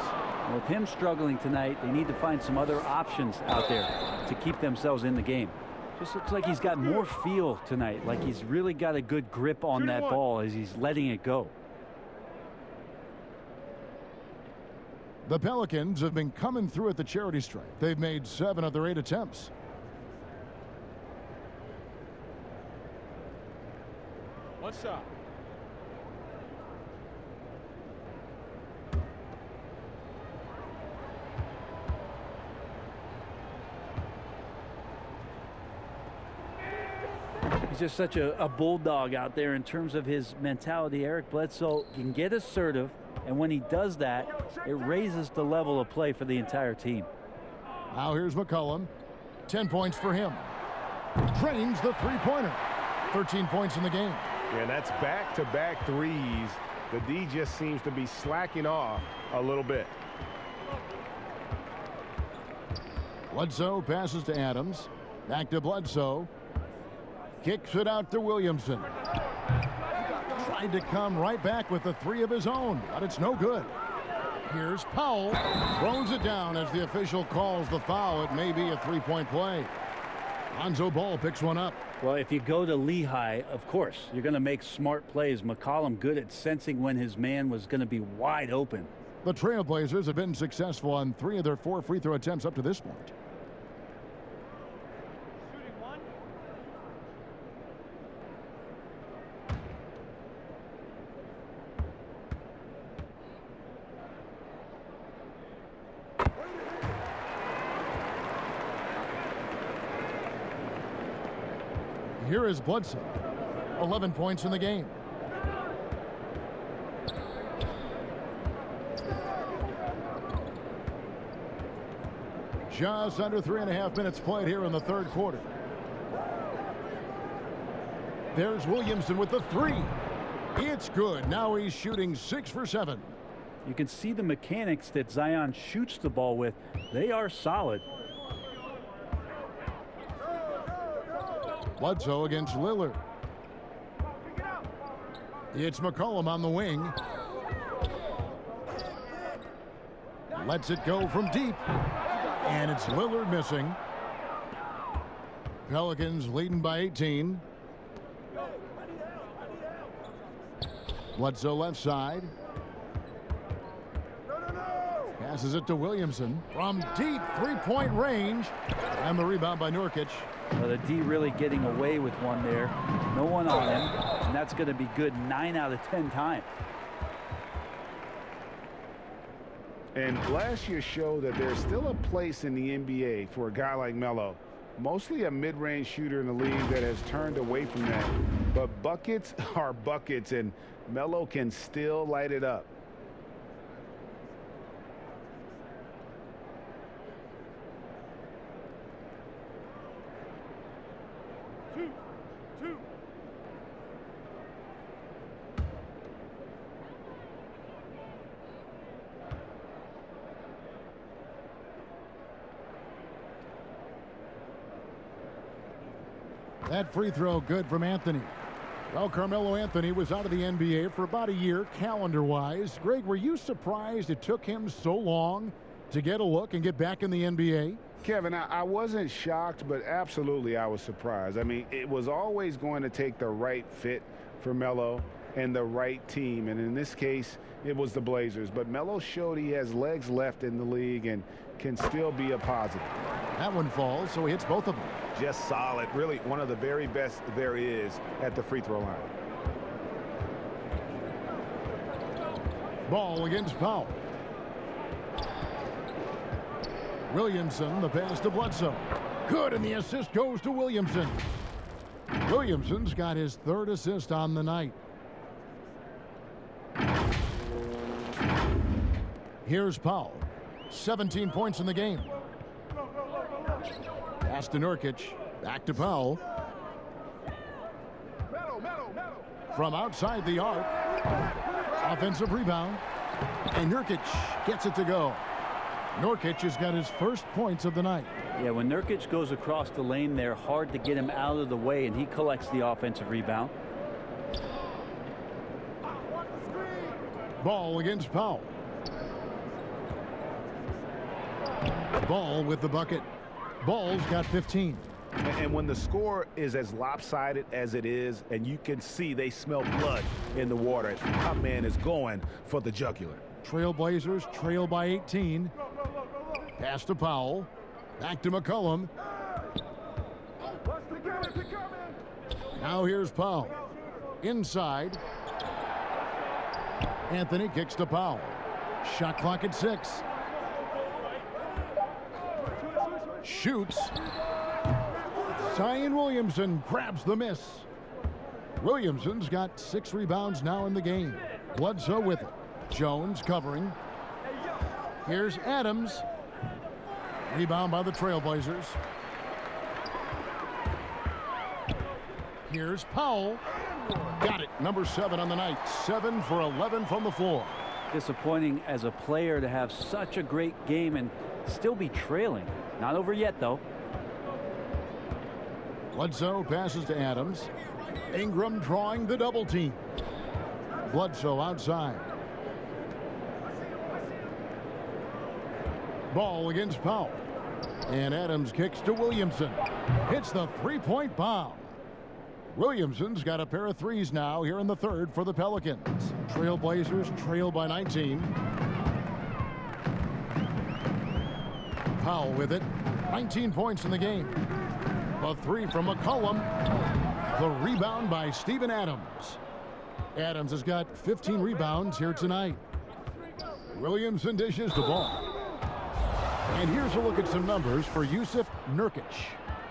With him struggling tonight, they need to find some other options out there to keep themselves in the game. Just looks like he's got more feel tonight, like he's really got a good grip on that ball as he's letting it go. The Pelicans have been coming through at the charity stripe. They've made 7 of their 8 attempts. What's up? He's just such a bulldog out there in terms of his mentality. Eric Bledsoe can get assertive, and when he does that, it raises the level of play for the entire team. Now here's McCollum. 10 points for him. Drains the three-pointer. 13 points in the game. Yeah, that's back-to-back threes. The D just seems to be slacking off a little bit. Bledsoe passes to Adams. Back to Bledsoe. Kicks it out to Williamson. Tried to come right back with the 3 of his own, but it's no good. Here's Powell. Throws it down as the official calls the foul. It may be a 3-point play. Lonzo Ball picks one up. Well, if you go to Lehigh, of course, you're going to make smart plays. McCollum good at sensing when his man was going to be wide open. The Trailblazers have been successful on 3 of their 4 free throw attempts up to this point. Here is Bledsoe. 11 points in the game. Just under 3.5 minutes played here in the third quarter. There's Williamson with the 3. It's good. Now he's shooting 6 for 7. You can see the mechanics that Zion shoots the ball with. They are solid. Bledsoe against Lillard. It's McCollum on the wing. Lets it go from deep. And it's Lillard missing. Pelicans leading by 18. Bledsoe left side. Passes it to Williamson from deep 3-point range. And the rebound by Nurkic. Well, the D really getting away with one there. No one on him. And that's going to be good 9 out of 10 times. And last year showed that there's still a place in the NBA for a guy like Melo. Mostly a mid-range shooter in the league that has turned away from that. But buckets are buckets, and Melo can still light it up. That free throw good from Anthony. Well, Carmelo Anthony was out of the NBA for about a year calendar-wise. Greg, were you surprised it took him so long to get a look and get back in the NBA? Kevin, I wasn't shocked, but absolutely I was surprised. I mean, it was always going to take the right fit for Melo and the right team. And in this case, it was the Blazers. But Melo showed he has legs left in the league and can still be a positive. That one falls, so he hits both of them. Just solid. Really one of the very best there is at the free throw line. Ball against Powell. Williamson, the pass to Bledsoe. Good, and the assist goes to Williamson. Williamson's got his 3rd assist on the night. Here's Powell. 17 points in the game. Pass to Nurkic. Back to Powell. From outside the arc. Offensive rebound. And Nurkic gets it to go. Nurkic has got his first points of the night. Yeah, when Nurkic goes across the lane there, hard to get him out of the way, and he collects the offensive rebound. Ball against Powell. Ball with the bucket. Ball's got 15. And when the score is as lopsided as it is, and you can see they smell blood in the water, my man is going for the jugular. Trailblazers trail by 18. Pass to Powell. Back to McCollum. Now here's Powell. Inside. Anthony kicks to Powell. Shot clock at 6. Shoots. Zion Williamson grabs the miss. Williamson's got 6 rebounds now in the game. Bledsoe with it. Jones covering. Here's Adams. Rebound by the Trailblazers. Here's Powell. Got it. Number 7 on the night. 7 for 11 from the floor. Disappointing as a player to have such a great game and still be trailing. Not over yet, though. Bledsoe passes to Adams. Ingram drawing the double team. Bledsoe outside. Ball against Powell. And Adams kicks to Williamson. Hits the three-point bomb. Williamson's got a pair of threes now here in the third for the Pelicans. Trailblazers trail by 19. Powell with it. 19 points in the game. A 3 from McCollum. The rebound by Steven Adams. Adams has got 15 rebounds here tonight. Williamson dishes the ball. And here's a look at some numbers for Jusuf Nurkic.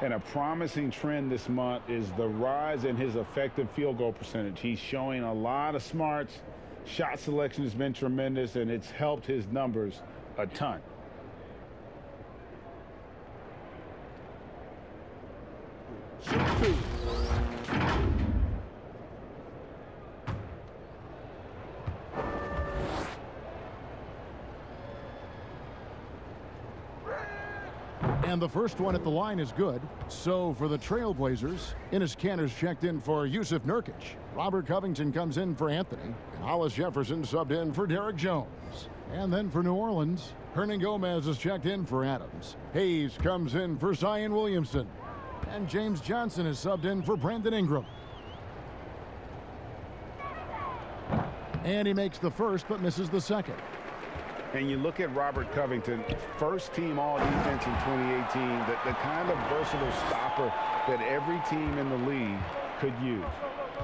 And a promising trend this month is the rise in his effective field goal percentage. He's showing a lot of smarts. Shot selection has been tremendous, and it's helped his numbers a ton. Shoot 2. And the first one at the line is good. So for the Trailblazers, Enes Kanter's checked in for Jusuf Nurkic. Robert Covington comes in for Anthony. And Hollis Jefferson subbed in for Derek Jones. And then for New Orleans, Hernan Gomez is checked in for Adams. Hayes comes in for Zion Williamson. And James Johnson is subbed in for Brandon Ingram. And he makes the first but misses the second. And you look at Robert Covington, first team all defense in 2018, the kind of versatile stopper that every team in the league could use.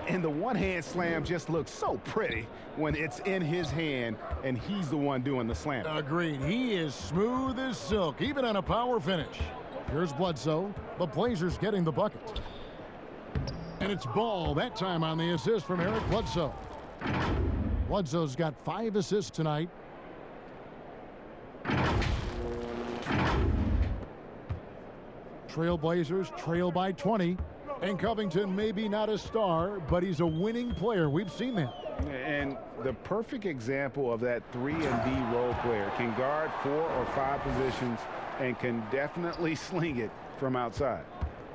And the one-hand slam just looks so pretty when it's in his hand and he's the one doing the slam. Agreed. He is smooth as silk, even on a power finish. Here's Bledsoe. The Blazers getting the bucket. And it's Ball, that time on the assist from Eric Bledsoe. Bledsoe's got 5 assists tonight. Trailblazers trail by 20. And Covington may be not a star, but he's a winning player. We've seen that. And the perfect example of that 3-and-D role player. Can guard 4 or 5 positions and can definitely sling it from outside.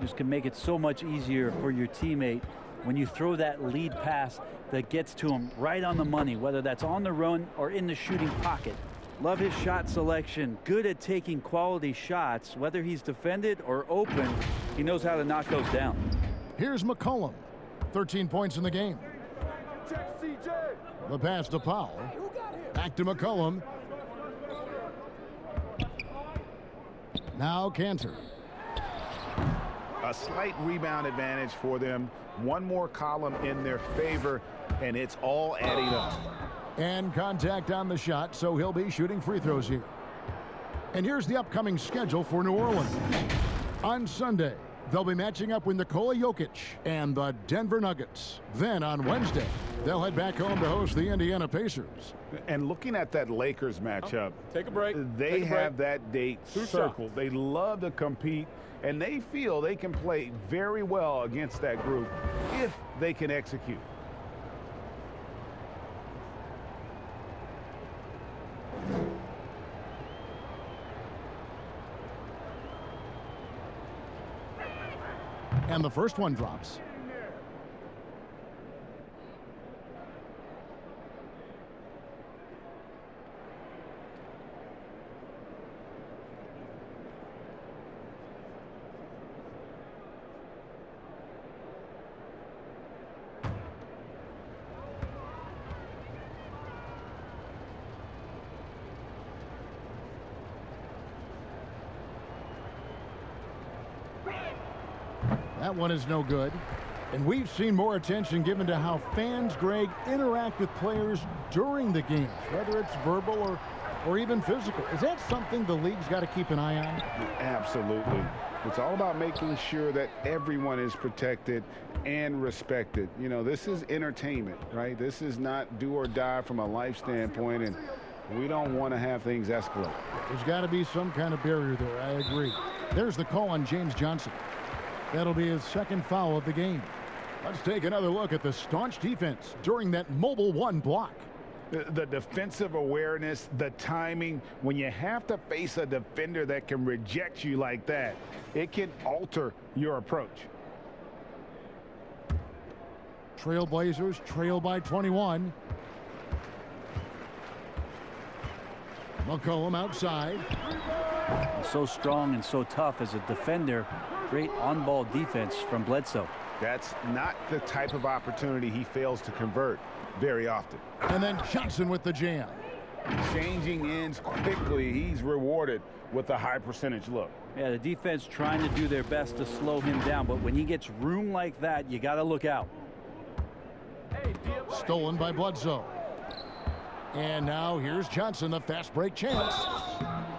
Just can make it so much easier for your teammate when you throw that lead pass that gets to him right on the money, whether that's on the run or in the shooting pocket. Love his shot selection. Good at taking quality shots. Whether he's defended or open, he knows how to knock those down. Here's McCollum. 13 points in the game. The pass to Powell. Back to McCollum. Now Kanter. A slight rebound advantage for them. One more column in their favor, and it's all adding up. And contact on the shot, so he'll be shooting free throws here. And here's the upcoming schedule for New Orleans. On Sunday, they'll be matching up with Nikola Jokic and the Denver Nuggets. Then on Wednesday, they'll head back home to host the Indiana Pacers. And looking at that Lakers matchup, Take a break. they have that date circled. They love to compete, and they feel they can play very well against that group if they can execute. And the first one drops. That one is no good. And we've seen more attention given to how fans, Greg, interact with players during the games, whether it's verbal or even physical. Is that something the league's got to keep an eye on? Absolutely. It's all about making sure that everyone is protected and respected. You know, this is entertainment, right? This is not do or die from a life standpoint, and we don't want to have things escalate. There's got to be some kind of barrier there. I agree. There's the call on James Johnson. That'll be his second foul of the game. Let's take another look at the staunch defense during that mobile one block. The defensive awareness, the timing, when you have to face a defender that can reject you like that, it can alter your approach. Trailblazers trail by 21. McCollum outside. So strong and so tough as a defender. Great on-ball defense from Bledsoe. That's not the type of opportunity he fails to convert very often. And then Johnson with the jam. Changing ends quickly. He's rewarded with a high percentage look. Yeah, the defense trying to do their best to slow him down, but when he gets room like that, you got to look out. Stolen by Bledsoe. And now here's Johnson, the fast break chance.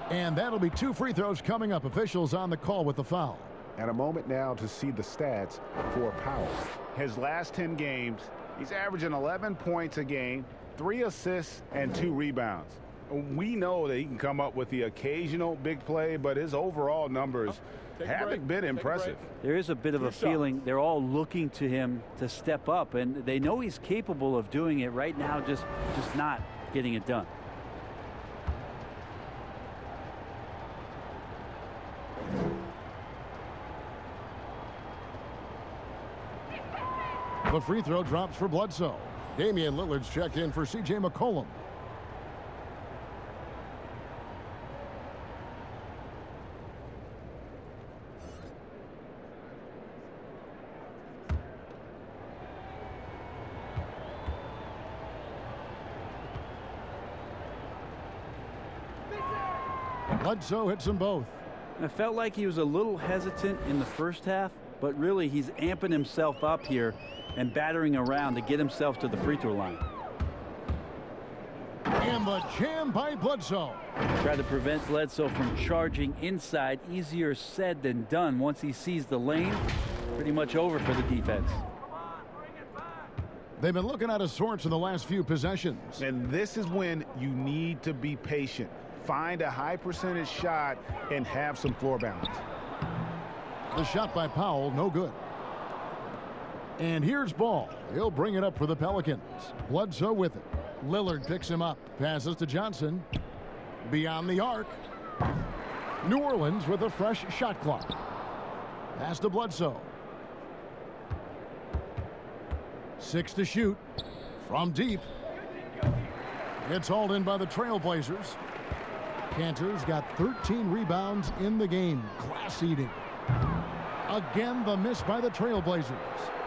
And that'll be 2 free throws coming up. Officials on the call with the foul. And a moment now to see the stats for Powell. His last 10 games, he's averaging 11 points a game, 3 assists, and 2 rebounds. We know that he can come up with the occasional big play, but his overall numbers haven't been impressive. There is a bit of a feeling they're all looking to him to step up, and they know he's capable of doing it right now, just not getting it done. The free throw drops for Bledsoe. Damian Lillard's checked in for C.J. McCollum. Bledsoe hits them both. I felt like he was a little hesitant in the first half, but really he's amping himself up here and battering around to get himself to the free throw line. And the jam by Bledsoe. Try to prevent Bledsoe from charging inside. Easier said than done. Once he sees the lane, pretty much over for the defense. They've been looking out of sorts in the last few possessions. And this is when you need to be patient. Find a high percentage shot and have some floor balance. The shot by Powell, no good. And here's Ball. He'll bring it up for the Pelicans. Bledsoe with it. Lillard picks him up. Passes to Johnson. Beyond the arc. New Orleans with a fresh shot clock. Pass to Bledsoe. 6 to shoot. From deep. It's hauled in by the Trailblazers. Cantor's got 13 rebounds in the game. Class eating. Again, the miss by the Trailblazers.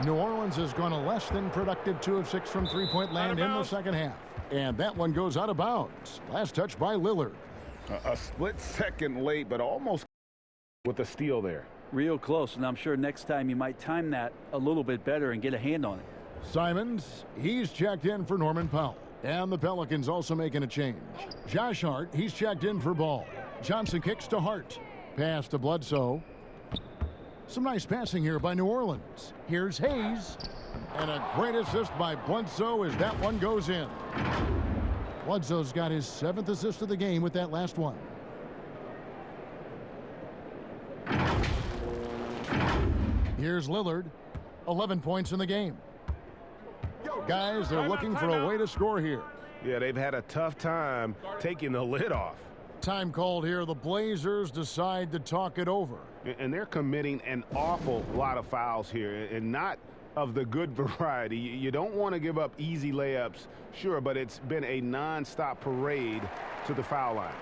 New Orleans has gone a less than productive 2 of 6 from three-point land in the second half. And that one goes out of bounds. Last touch by Lillard. A split second late, but almost with a steal there. Real close, and I'm sure next time you might time that a little bit better and get a hand on it. Simons, he's checked in for Norman Powell. And the Pelicans also making a change. Josh Hart, he's checked in for Ball. Johnson kicks to Hart. Pass to Bledsoe. Some nice passing here by New Orleans. Here's Hayes. And a great assist by Bledsoe as that one goes in. Bledsoe's got his 7th assist of the game with that last one. Here's Lillard. 11 points in the game. Guys, they're looking for a way to score here. Yeah, they've had a tough time taking the lid off. Time called here. The Blazers decide to talk it over. And they're committing an awful lot of fouls here, and not of the good variety. You don't want to give up easy layups, sure, but it's been a non-stop parade to the foul line.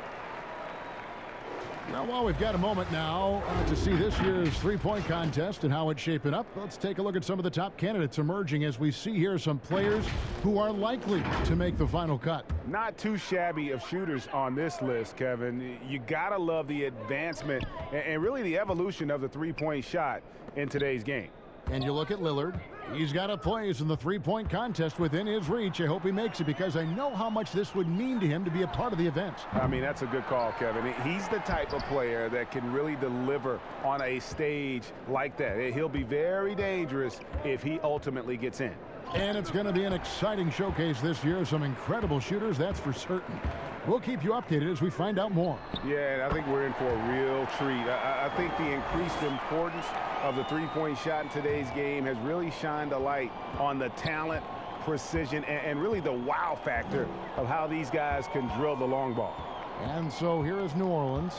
Now, while we've got a moment now to see this year's three-point contest and how it's shaping up, let's take a look at some of the top candidates emerging as we see here some players who are likely to make the final cut. Not too shabby of shooters on this list, Kevin. You got to love the advancement and really the evolution of the three-point shot in today's game. And you look at Lillard. He's got a place in the three-point contest within his reach. I hope he makes it because I know how much this would mean to him to be a part of the event. I mean, that's a good call, Kevin. He's the type of player that can really deliver on a stage like that. He'll be very dangerous if he ultimately gets in. And it's going to be an exciting showcase this year. Some incredible shooters, that's for certain. We'll keep you updated as we find out more. Yeah, and I think we're in for a real treat. I think the increased importance of the three-point shot in today's game has really shined a light on the talent, precision, and really the wow factor of how these guys can drill the long ball. And so here is New Orleans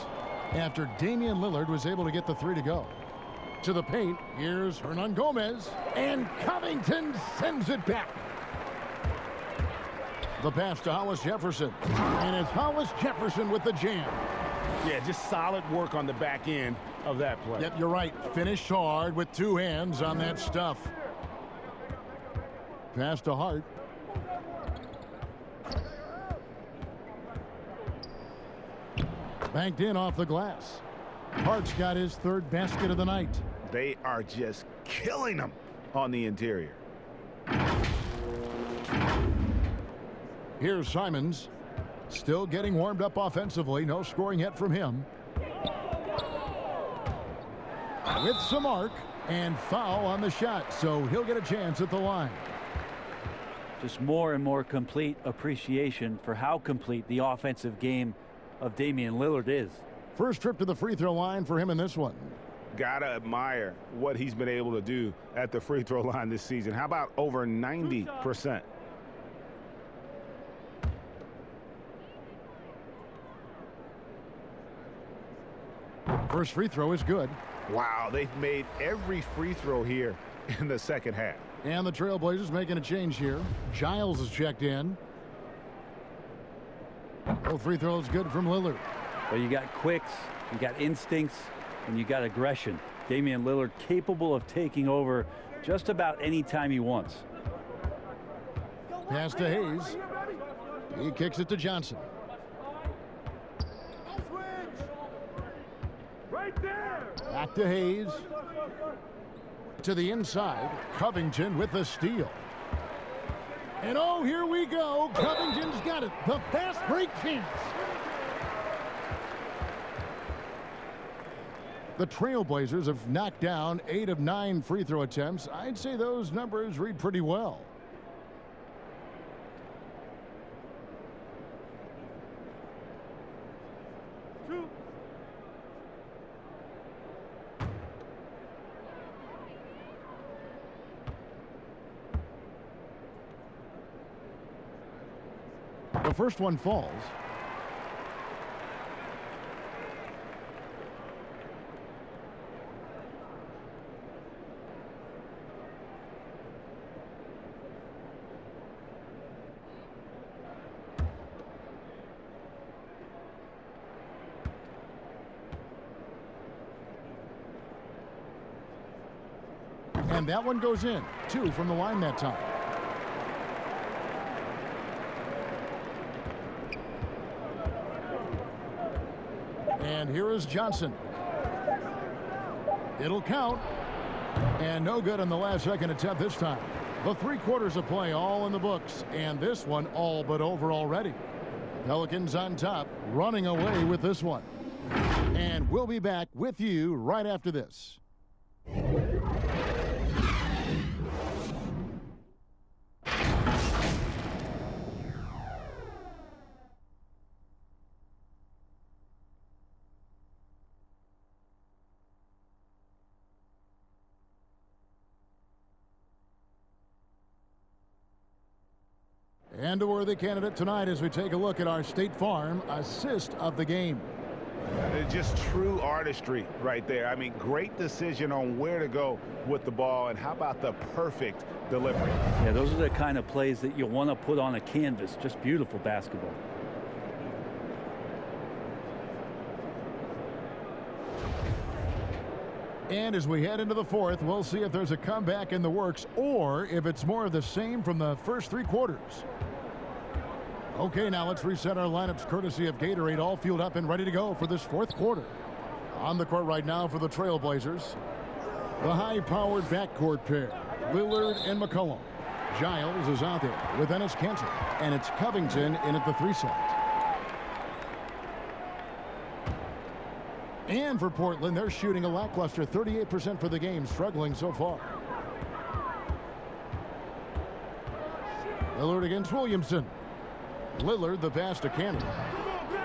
after Damian Lillard was able to get the three to go. To the paint, here's Hernan Gomez, and Covington sends it back. The pass to Hollis Jefferson, and it's Hollis Jefferson with the jam. Yeah, just solid work on the back end of that play. Yep, you're right. Finished hard with two hands on that stuff. Pass to Hart. Banked in off the glass. Hart's got his third basket of the night. They are just killing them on the interior. Here's Simons. Still getting warmed up offensively. No scoring yet from him. With some arc and foul on the shot, so he'll get a chance at the line. Just more and more complete appreciation for how complete the offensive game of Damian Lillard is. First trip to the free throw line for him in this one. Gotta admire what he's been able to do at the free throw line this season. How about over 90%? First free throw is good. Wow, they've made every free throw here in the second half. And the Trailblazers making a change here. Giles is checked in. Both free throws good from Lillard. Well, you got quicks, you got instincts, and you got aggression. Damian Lillard capable of taking over just about any time he wants. Pass to Hayes. He kicks it to Johnson. Back to Hayes. To the inside. Covington with the steal. And oh, here we go. Covington's got it. The fast break chance. The Trailblazers have knocked down 8 of 9 free throw attempts. I'd say those numbers read pretty well. The first one falls. And that one goes in. 2 from the line that time. And here is Johnson. It'll count. And no good on the last second attempt this time. The 3 quarters of play all in the books. And this one all but over already. Pelicans on top, running away with this one. And we'll be back with you right after this. And a worthy candidate tonight as we take a look at our State Farm assist of the game. Just true artistry right there. I mean, great decision on where to go with the ball, and how about the perfect delivery? Yeah, those are the kind of plays that you want to put on a canvas. Just beautiful basketball. And as we head into the fourth, we'll see if there's a comeback in the works or if it's more of the same from the first 3 quarters. Okay, now let's reset our lineups courtesy of Gatorade, all fueled up and ready to go for this fourth quarter. On the court right now for the Trailblazers, the high-powered backcourt pair, Lillard and McCollum. Giles is out there with Ennis Cantor, and it's Covington in at the 3 slot. And for Portland, they're shooting a lackluster 38% for the game, struggling so far. Lillard against Williamson. Lillard, the pass to Cantor.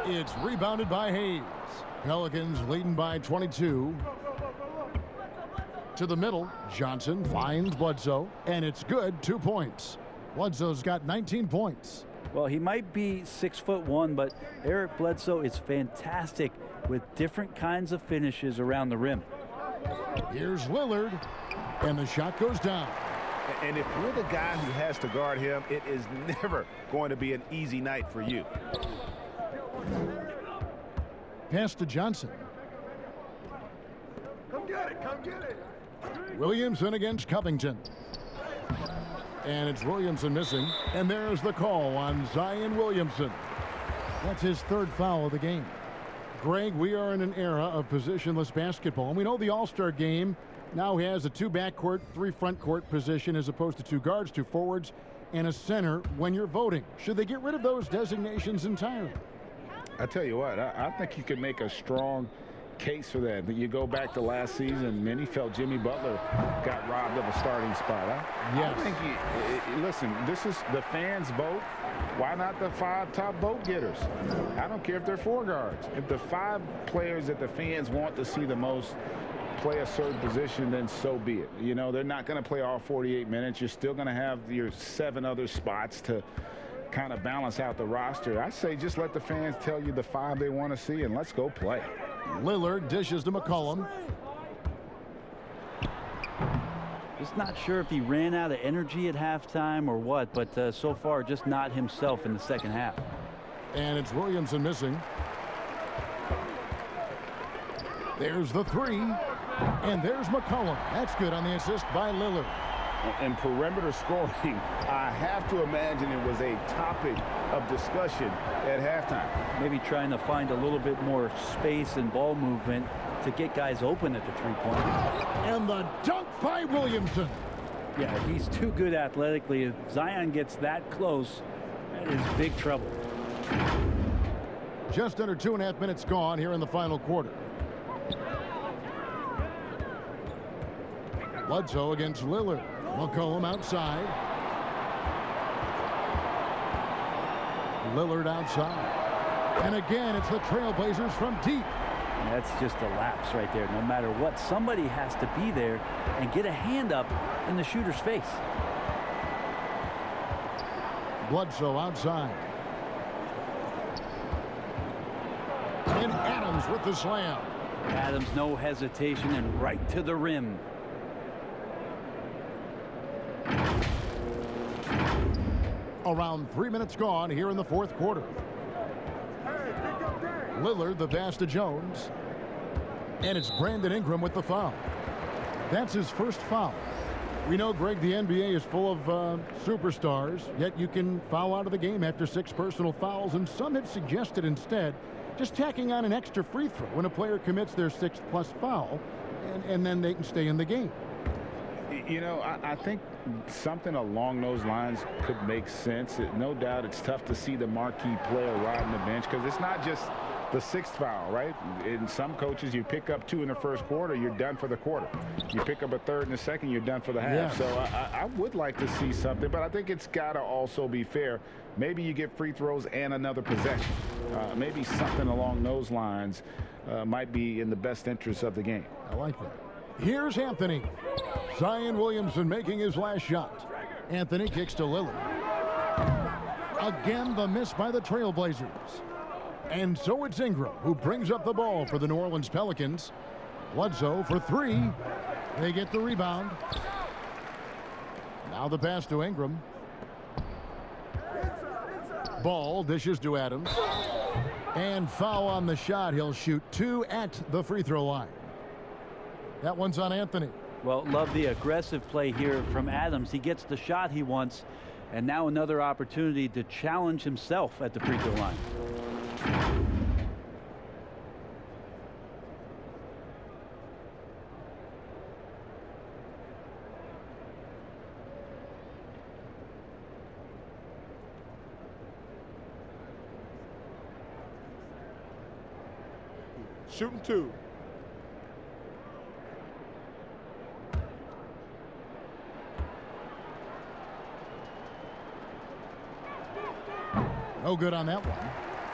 It's rebounded by Hayes. Pelicans leading by 22. To the middle, Johnson finds Bledsoe, and it's good, 2 points. Bledsoe's got 19 points. Well, he might be 6'1", but Eric Bledsoe is fantastic with different kinds of finishes around the rim. Here's Lillard, and the shot goes down. And if you're the guy who has to guard him, it is never going to be an easy night for you. Pass to Johnson. Come get it, come get it. Williamson against Covington. And it's Williamson missing. And there's the call on Zion Williamson. That's his 3rd foul of the game. Greg, we are in an era of positionless basketball. And we know the All-Star game now has a 2 backcourt, 3 front court position as opposed to 2 guards, 2 forwards, and a center when you're voting. Should they get rid of those designations entirely? I tell you what, I think you could make a strong case for that. You go back to last season, many felt Jimmy Butler got robbed of a starting spot. Yes. I think, listen, this is the fans' vote. Why not the 5 top vote getters? I don't care if they're 4 guards. If the 5 players that the fans want to see the most play a certain position, then so be it. You know, they're not going to play all 48 minutes. You're still going to have your 7 other spots to kind of balance out the roster. I say just let the fans tell you the 5 they want to see, and let's go play. Lillard dishes to McCollum. Just not sure if he ran out of energy at halftime or what, but so far just not himself in the second half. And it's Williamson missing. There's the 3. And there's McCollum. That's good on the assist by Lillard. And perimeter scoring, I have to imagine it was a topic of discussion at halftime. Maybe trying to find a little bit more space and ball movement to get guys open at the 3-point. And the dunk by Williamson. Yeah, he's too good athletically. If Zion gets that close, that is big trouble. Just under 2.5 minutes gone here in the final quarter. Bledsoe against Lillard. McCollum outside. Lillard outside. And again, it's the Trailblazers from deep. That's just a lapse right there. No matter what, somebody has to be there and get a hand up in the shooter's face. Bledsoe outside. And Adams with the slam. Adams, no hesitation, and right to the rim. Around 3 minutes gone here in the fourth quarter. Lillard, the pass to Jones. And it's Brandon Ingram with the foul. That's his first foul. We know, Greg, the NBA is full of superstars, yet you can foul out of the game after 6 personal fouls, and some have suggested instead just tacking on an extra free throw when a player commits their 6th+ foul, and then they can stay in the game. You know, I think something along those lines could make sense. No doubt it's tough to see the marquee player riding the bench because it's not just the 6th foul, right? In some coaches, you pick up 2 in the first quarter, you're done for the quarter. You pick up a 3rd in the second, you're done for the half. Yeah. So I would like to see something, but I think it's got to also be fair. Maybe you get free throws and another possession. Maybe something along those lines might be in the best interest of the game. I like that. Here's Anthony. Zion Williamson making his last shot. Anthony kicks to Lillard. Again, the miss by the Trailblazers. And so it's Ingram who brings up the ball for the New Orleans Pelicans. Bledsoe for 3. They get the rebound. Now the pass to Ingram. Ball dishes to Adams. And foul on the shot. He'll shoot 2 at the free throw line. That one's on Anthony. Well, love the aggressive play here from Adams. He gets the shot he wants, and now another opportunity to challenge himself at the free throw line. Shooting 2. No good on that one.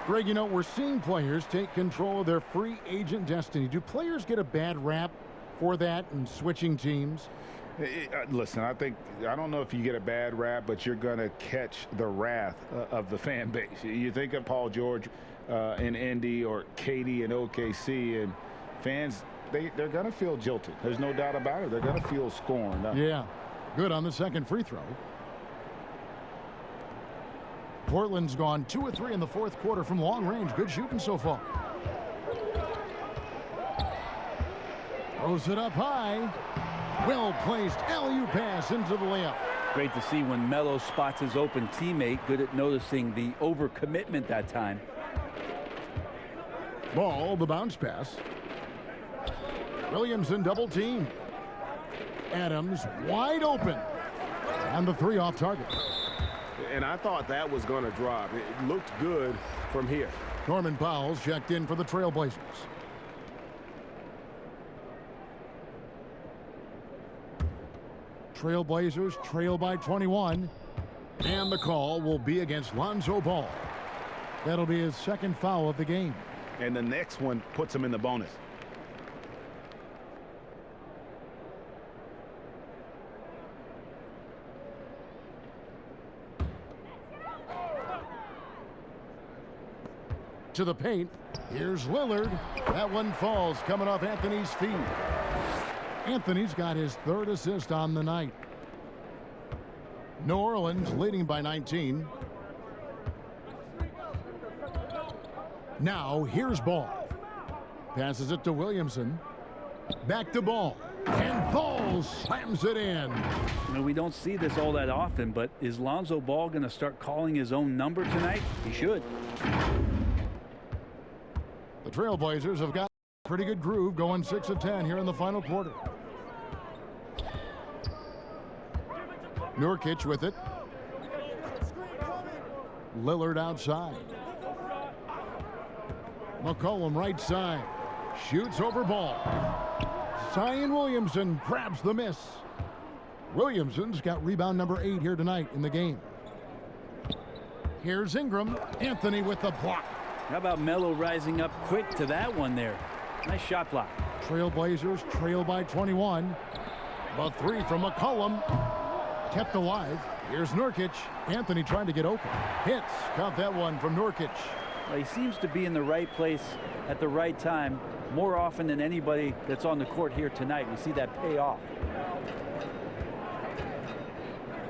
Greg, you know, we're seeing players take control of their free agent destiny. Do players get a bad rap for that and switching teams? Listen, I don't know if you get a bad rap, but you're going to catch the wrath of the fan base. You think of Paul George in Indy or KD in OKC, and fans, they're going to feel jilted. There's no doubt about it. They're going to feel scorned. Yeah, good on the second free throw. Portland's gone 2 of 3 in the fourth quarter from long range. Good shooting so far. Throws it up high. Well-placed alley-oop pass into the layup. Great to see when Melo spots his open teammate. Good at noticing the overcommitment that time. Ball, the bounce pass. Williamson double team. Adams wide open. And the 3 off target. And I thought that was going to drop. It looked good from here. Norman Powell's checked in for the Trailblazers. Trailblazers trail by 21. And the call will be against Lonzo Ball. That'll be his second foul of the game. And the next one puts him in the bonus. To the paint. Here's Lillard. That one falls coming off Anthony's feet. Anthony's got his 3rd assist on the night. New Orleans leading by 19. Now here's Ball. Passes it to Williamson. Back to Ball. And Ball slams it in. You know, we don't see this all that often, but is Lonzo Ball going to start calling his own number tonight? He should. The Trailblazers have got a pretty good groove, going 6 of 10 here in the final quarter. Nurkic with it. Lillard outside. McCollum right side. Shoots over Ball. Zion Williamson grabs the miss. Williamson's got rebound number 8 here tonight in the game. Here's Ingram. Anthony with the block. How about Melo rising up quick to that one there? Nice shot block. Trailblazers trail by 21. The 3 from McCollum. Kept alive. Here's Nurkic. Anthony trying to get open. Hits. Count that one from Nurkic. Well, he seems to be in the right place at the right time more often than anybody that's on the court here tonight. We see that pay off.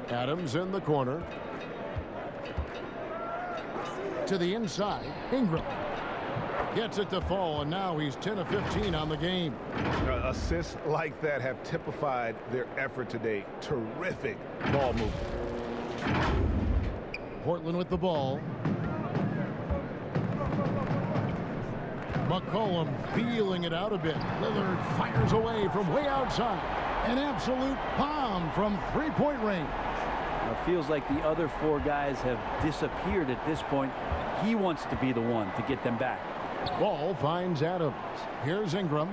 Adams in the corner. To the inside. Ingram gets it to fall, and now he's 10 of 15 on the game. Assists like that have typified their effort today. Terrific ball movement. Portland with the ball. McCollum feeling it out a bit. Lillard fires away from way outside. An absolute bomb from 3-point range. It feels like the other 4 guys have disappeared at this point. He wants to be the one to get them back. Ball finds Adams. Here's Ingram.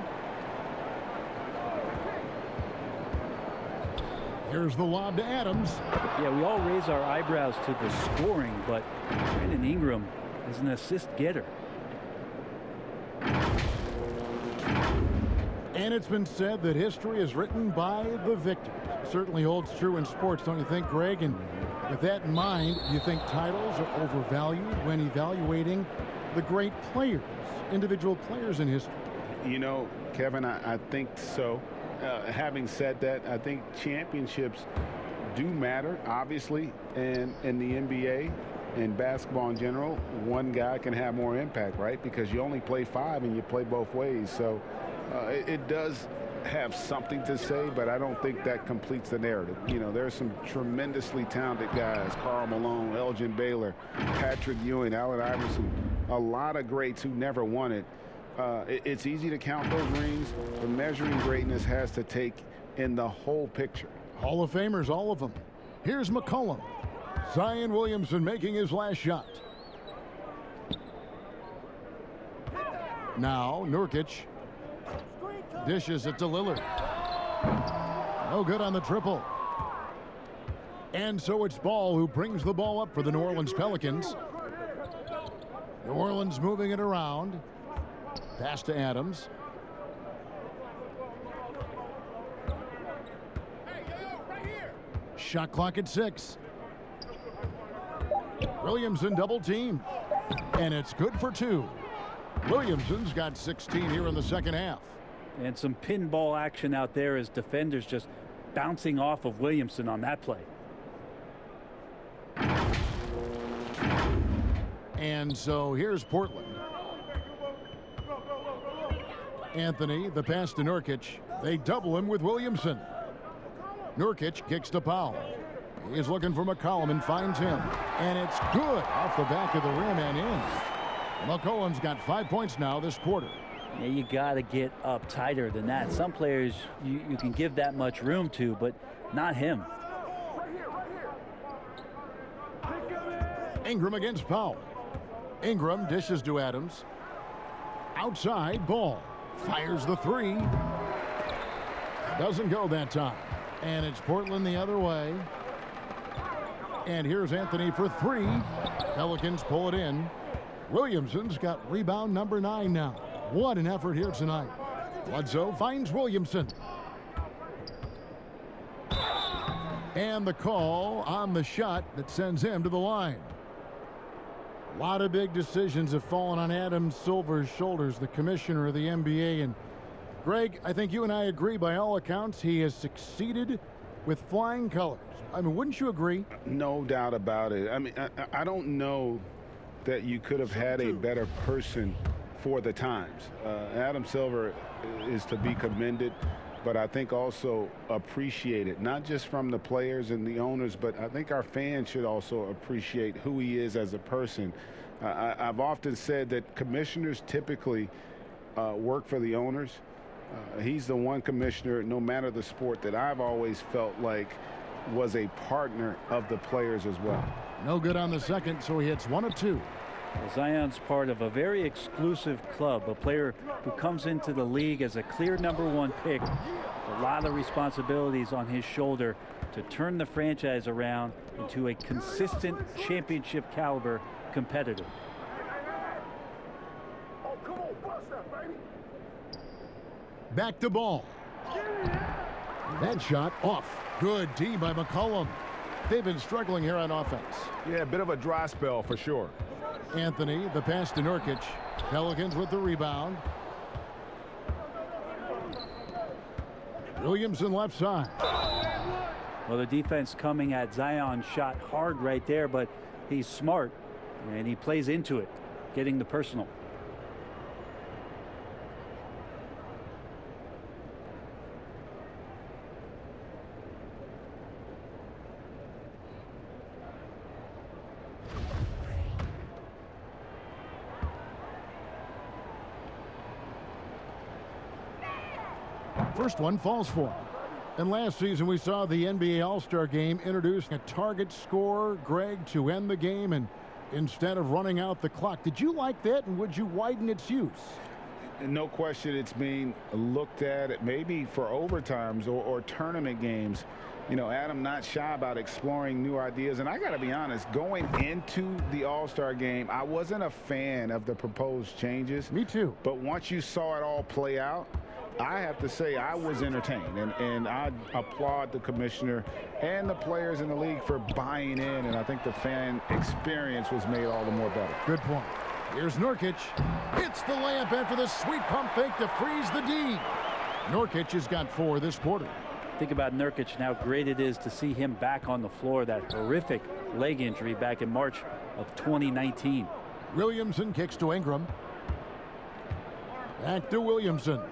Here's the lob to Adams. Yeah, we all raise our eyebrows to the scoring, but Brandon Ingram is an assist getter. And it's been said that history is written by the victor. Certainly holds true in sports, don't you think, Greg? And with that in mind, do you think titles are overvalued when evaluating the great players, individual players in history? You know, Kevin, I think so. Having said that, I think championships do matter, obviously, and in the NBA and basketball in general, one guy can have more impact, right? Because you only play 5 and you play both ways. So it does have something to say, but I don't think that completes the narrative. You know, there's some tremendously talented guys, Karl Malone, Elgin Baylor, Patrick Ewing, Allen Iverson, a lot of greats who never won it. It's easy to count those rings, but measuring greatness has to take in the whole picture. Hall of Famers, all of them. Here's McCollum. Zion Williamson making his last shot. Now Nurkic dishes it to Lillard. No good on the triple. And so it's Ball who brings the ball up for the New Orleans Pelicans. New Orleans moving it around. Pass to Adams. Shot clock at 6. Williamson double teamed. And it's good for 2. Williamson's got 16 here in the second half. And some pinball action out there as defenders just bouncing off of Williamson on that play. And so here's Portland. Anthony, the pass to Nurkic. They double him with Williamson. Nurkic kicks to Powell. He's looking for McCollum and finds him. And it's good off the back of the rim and in. McCollum's got 5 points now this quarter. Yeah, you got to get up tighter than that. Some players you can give that much room to, but not him. Ingram against Powell. Ingram dishes to Adams. Outside, Ball. Fires the 3. Doesn't go that time. And it's Portland the other way. And here's Anthony for 3. Pelicans pull it in. Williamson's got rebound number 9 now. What an effort here tonight. Bledsoe finds Williamson. And the call on the shot that sends him to the line. A lot of big decisions have fallen on Adam Silver's shoulders, the commissioner of the NBA. And Greg, I think you and I agree by all accounts he has succeeded with flying colors. I mean, wouldn't you agree? No doubt about it. I mean, I don't know that you could have had a better person for the times. Adam Silver is to be commended, but I think also appreciated, not just from the players and the owners, but I think our fans should also appreciate who he is as a person. I've often said that commissioners typically work for the owners. He's the one commissioner, no matter the sport, that I've always felt like was a partner of the players as well. No good on the second, so he hits 1 of 2. Well, Zion's part of a very exclusive club, a player who comes into the league as a clear #1 pick. A lot of responsibilities on his shoulder to turn the franchise around into a consistent championship caliber competitor. Back to Ball. That shot off. Good D by McCollum. They've been struggling here on offense. Yeah, a bit of a dry spell for sure. Anthony, the pass to Nurkic. Pelicans with the rebound. Williamson left side. Well, the defense coming at Zion shot hard right there, but he's smart and he plays into it, getting the personal. First one falls for him. And last season we saw the NBA All-Star Game introduce a target scorer, Greg, to end the game and instead of running out the clock. Did you like that, and would you widen its use? No question it's being looked at maybe for overtimes or tournament games. You know, Adam not shy about exploring new ideas. And I got to be honest, going into the All-Star Game, I wasn't a fan of the proposed changes. Me too. But once you saw it all play out, I have to say I was entertained, and I applaud the commissioner and the players in the league for buying in, and I think the fan experience was made all the more better. Good point. Here's Nurkic. Hits the layup in for the sweet pump fake to freeze the D. Nurkic has got 4 this quarter. Think about Nurkic and how great it is to see him back on the floor. That horrific leg injury back in March of 2019. Williamson kicks to Ingram. Back to Williamson.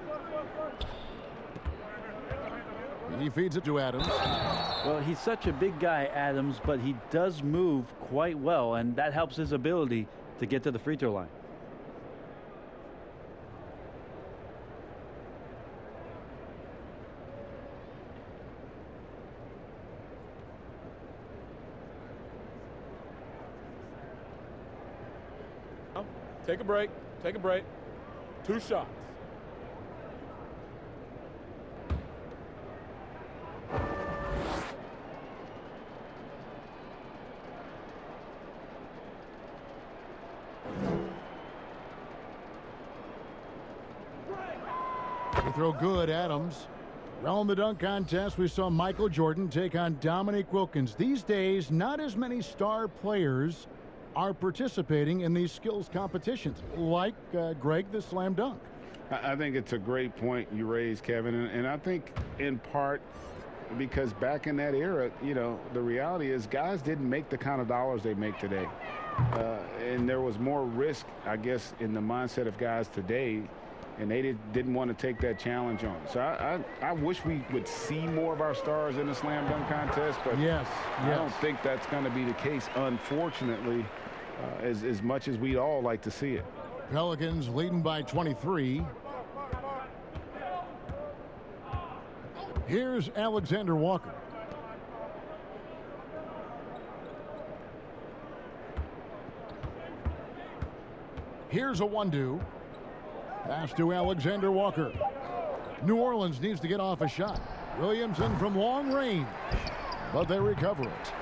He feeds it to Adams. Well, he's such a big guy, Adams, but he does move quite well, and that helps his ability to get to the free throw line. Take a break. Take a break. 2 shots. They throw good, Adams. Around the dunk contest, we saw Michael Jordan take on Dominique Wilkins. These days, not as many star players are participating in these skills competitions, like Greg, the slam dunk. I think it's a great point you raised, Kevin, and I think in part because back in that era, you know, the reality is guys didn't make the kind of dollars they make today. And there was more risk, I guess, in the mindset of guys today, and they didn't want to take that challenge on. So I wish we would see more of our stars in the slam dunk contest, but yes. I don't think that's going to be the case, unfortunately, as much as we'd all like to see it. Pelicans leading by 23. Here's Alexander Walker. Here's a one-do. Pass to Alexander Walker. New Orleans needs to get off a shot. Williamson from long range, but they recover it.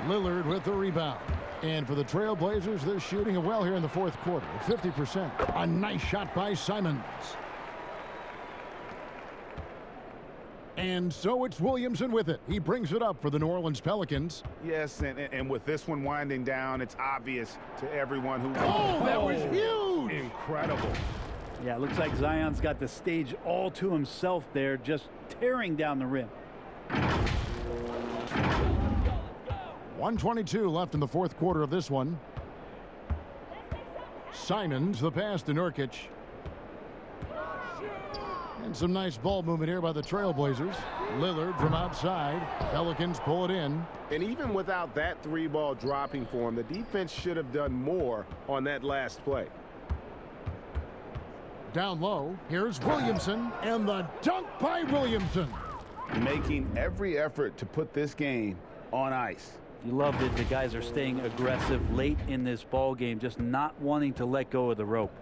Lillard with the rebound. And for the Trailblazers, they're shooting it well here in the fourth quarter at 50%. A nice shot by Simons. And so it's Williamson with it. He brings it up for the New Orleans Pelicans. Yes, and with this one winding down, it's obvious to everyone who... Oh, that was huge! Incredible. Yeah, it looks like Zion's got the stage all to himself there, just tearing down the rim. 1:22 left in the fourth quarter of this one. Simons, the pass to Nurkic. And some nice ball movement here by the Trailblazers. Lillard from outside. Pelicans pull it in. And even without that 3-ball dropping for him, the defense should have done more on that last play. Down low, here's Williamson, and the dunk by Williamson. Making every effort to put this game on ice. You love that the guys are staying aggressive late in this ball game, just not wanting to let go of the rope.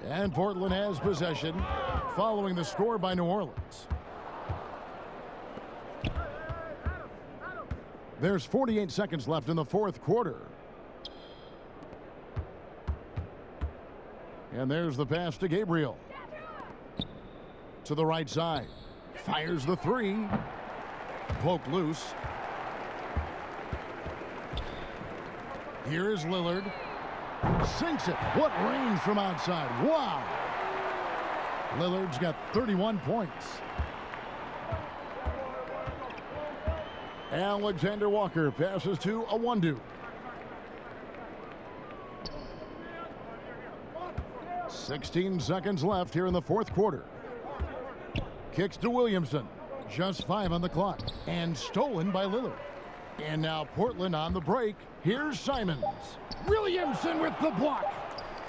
And Portland has possession, following the score by New Orleans. There's 48 seconds left in the fourth quarter. And there's the pass to Gabriel. To the right side. Fires the three. Poked loose. Here is Lillard. Sinks it. What range from outside. Wow. Lillard's got 31 points. Alexander Walker passes to a one-do. 16 seconds left here in the fourth quarter. Kicks to Williamson. Just 5 on the clock. And stolen by Lillard. And now Portland on the break. Here's Simons. Williamson with the block.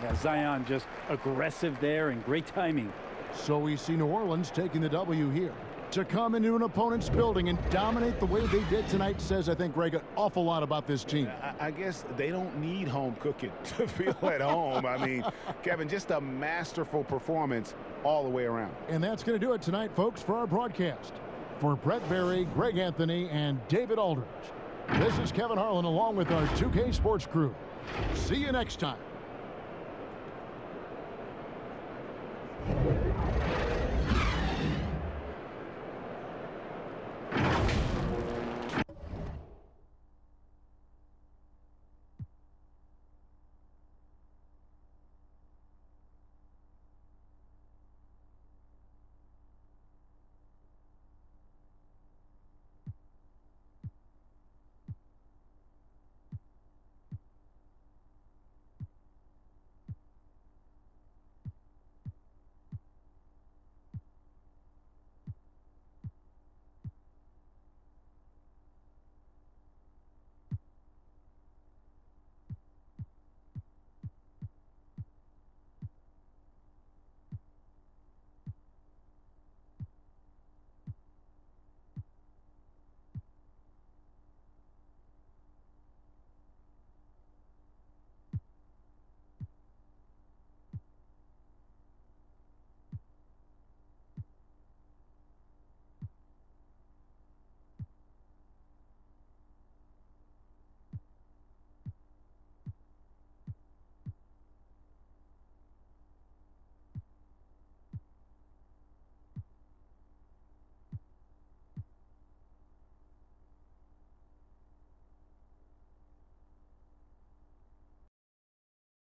Yeah, Zion just aggressive there and great timing. So we see New Orleans taking the W here. To come into an opponent's building and dominate the way they did tonight says, I think, Greg, an awful lot about this team. I guess they don't need home cooking to feel at home. I mean, Kevin, just a masterful performance all the way around. And that's going to do it tonight, folks, for our broadcast. For Brett Berry, Greg Anthony, and David Aldridge, this is Kevin Harlan along with our 2K Sports crew. See you next time.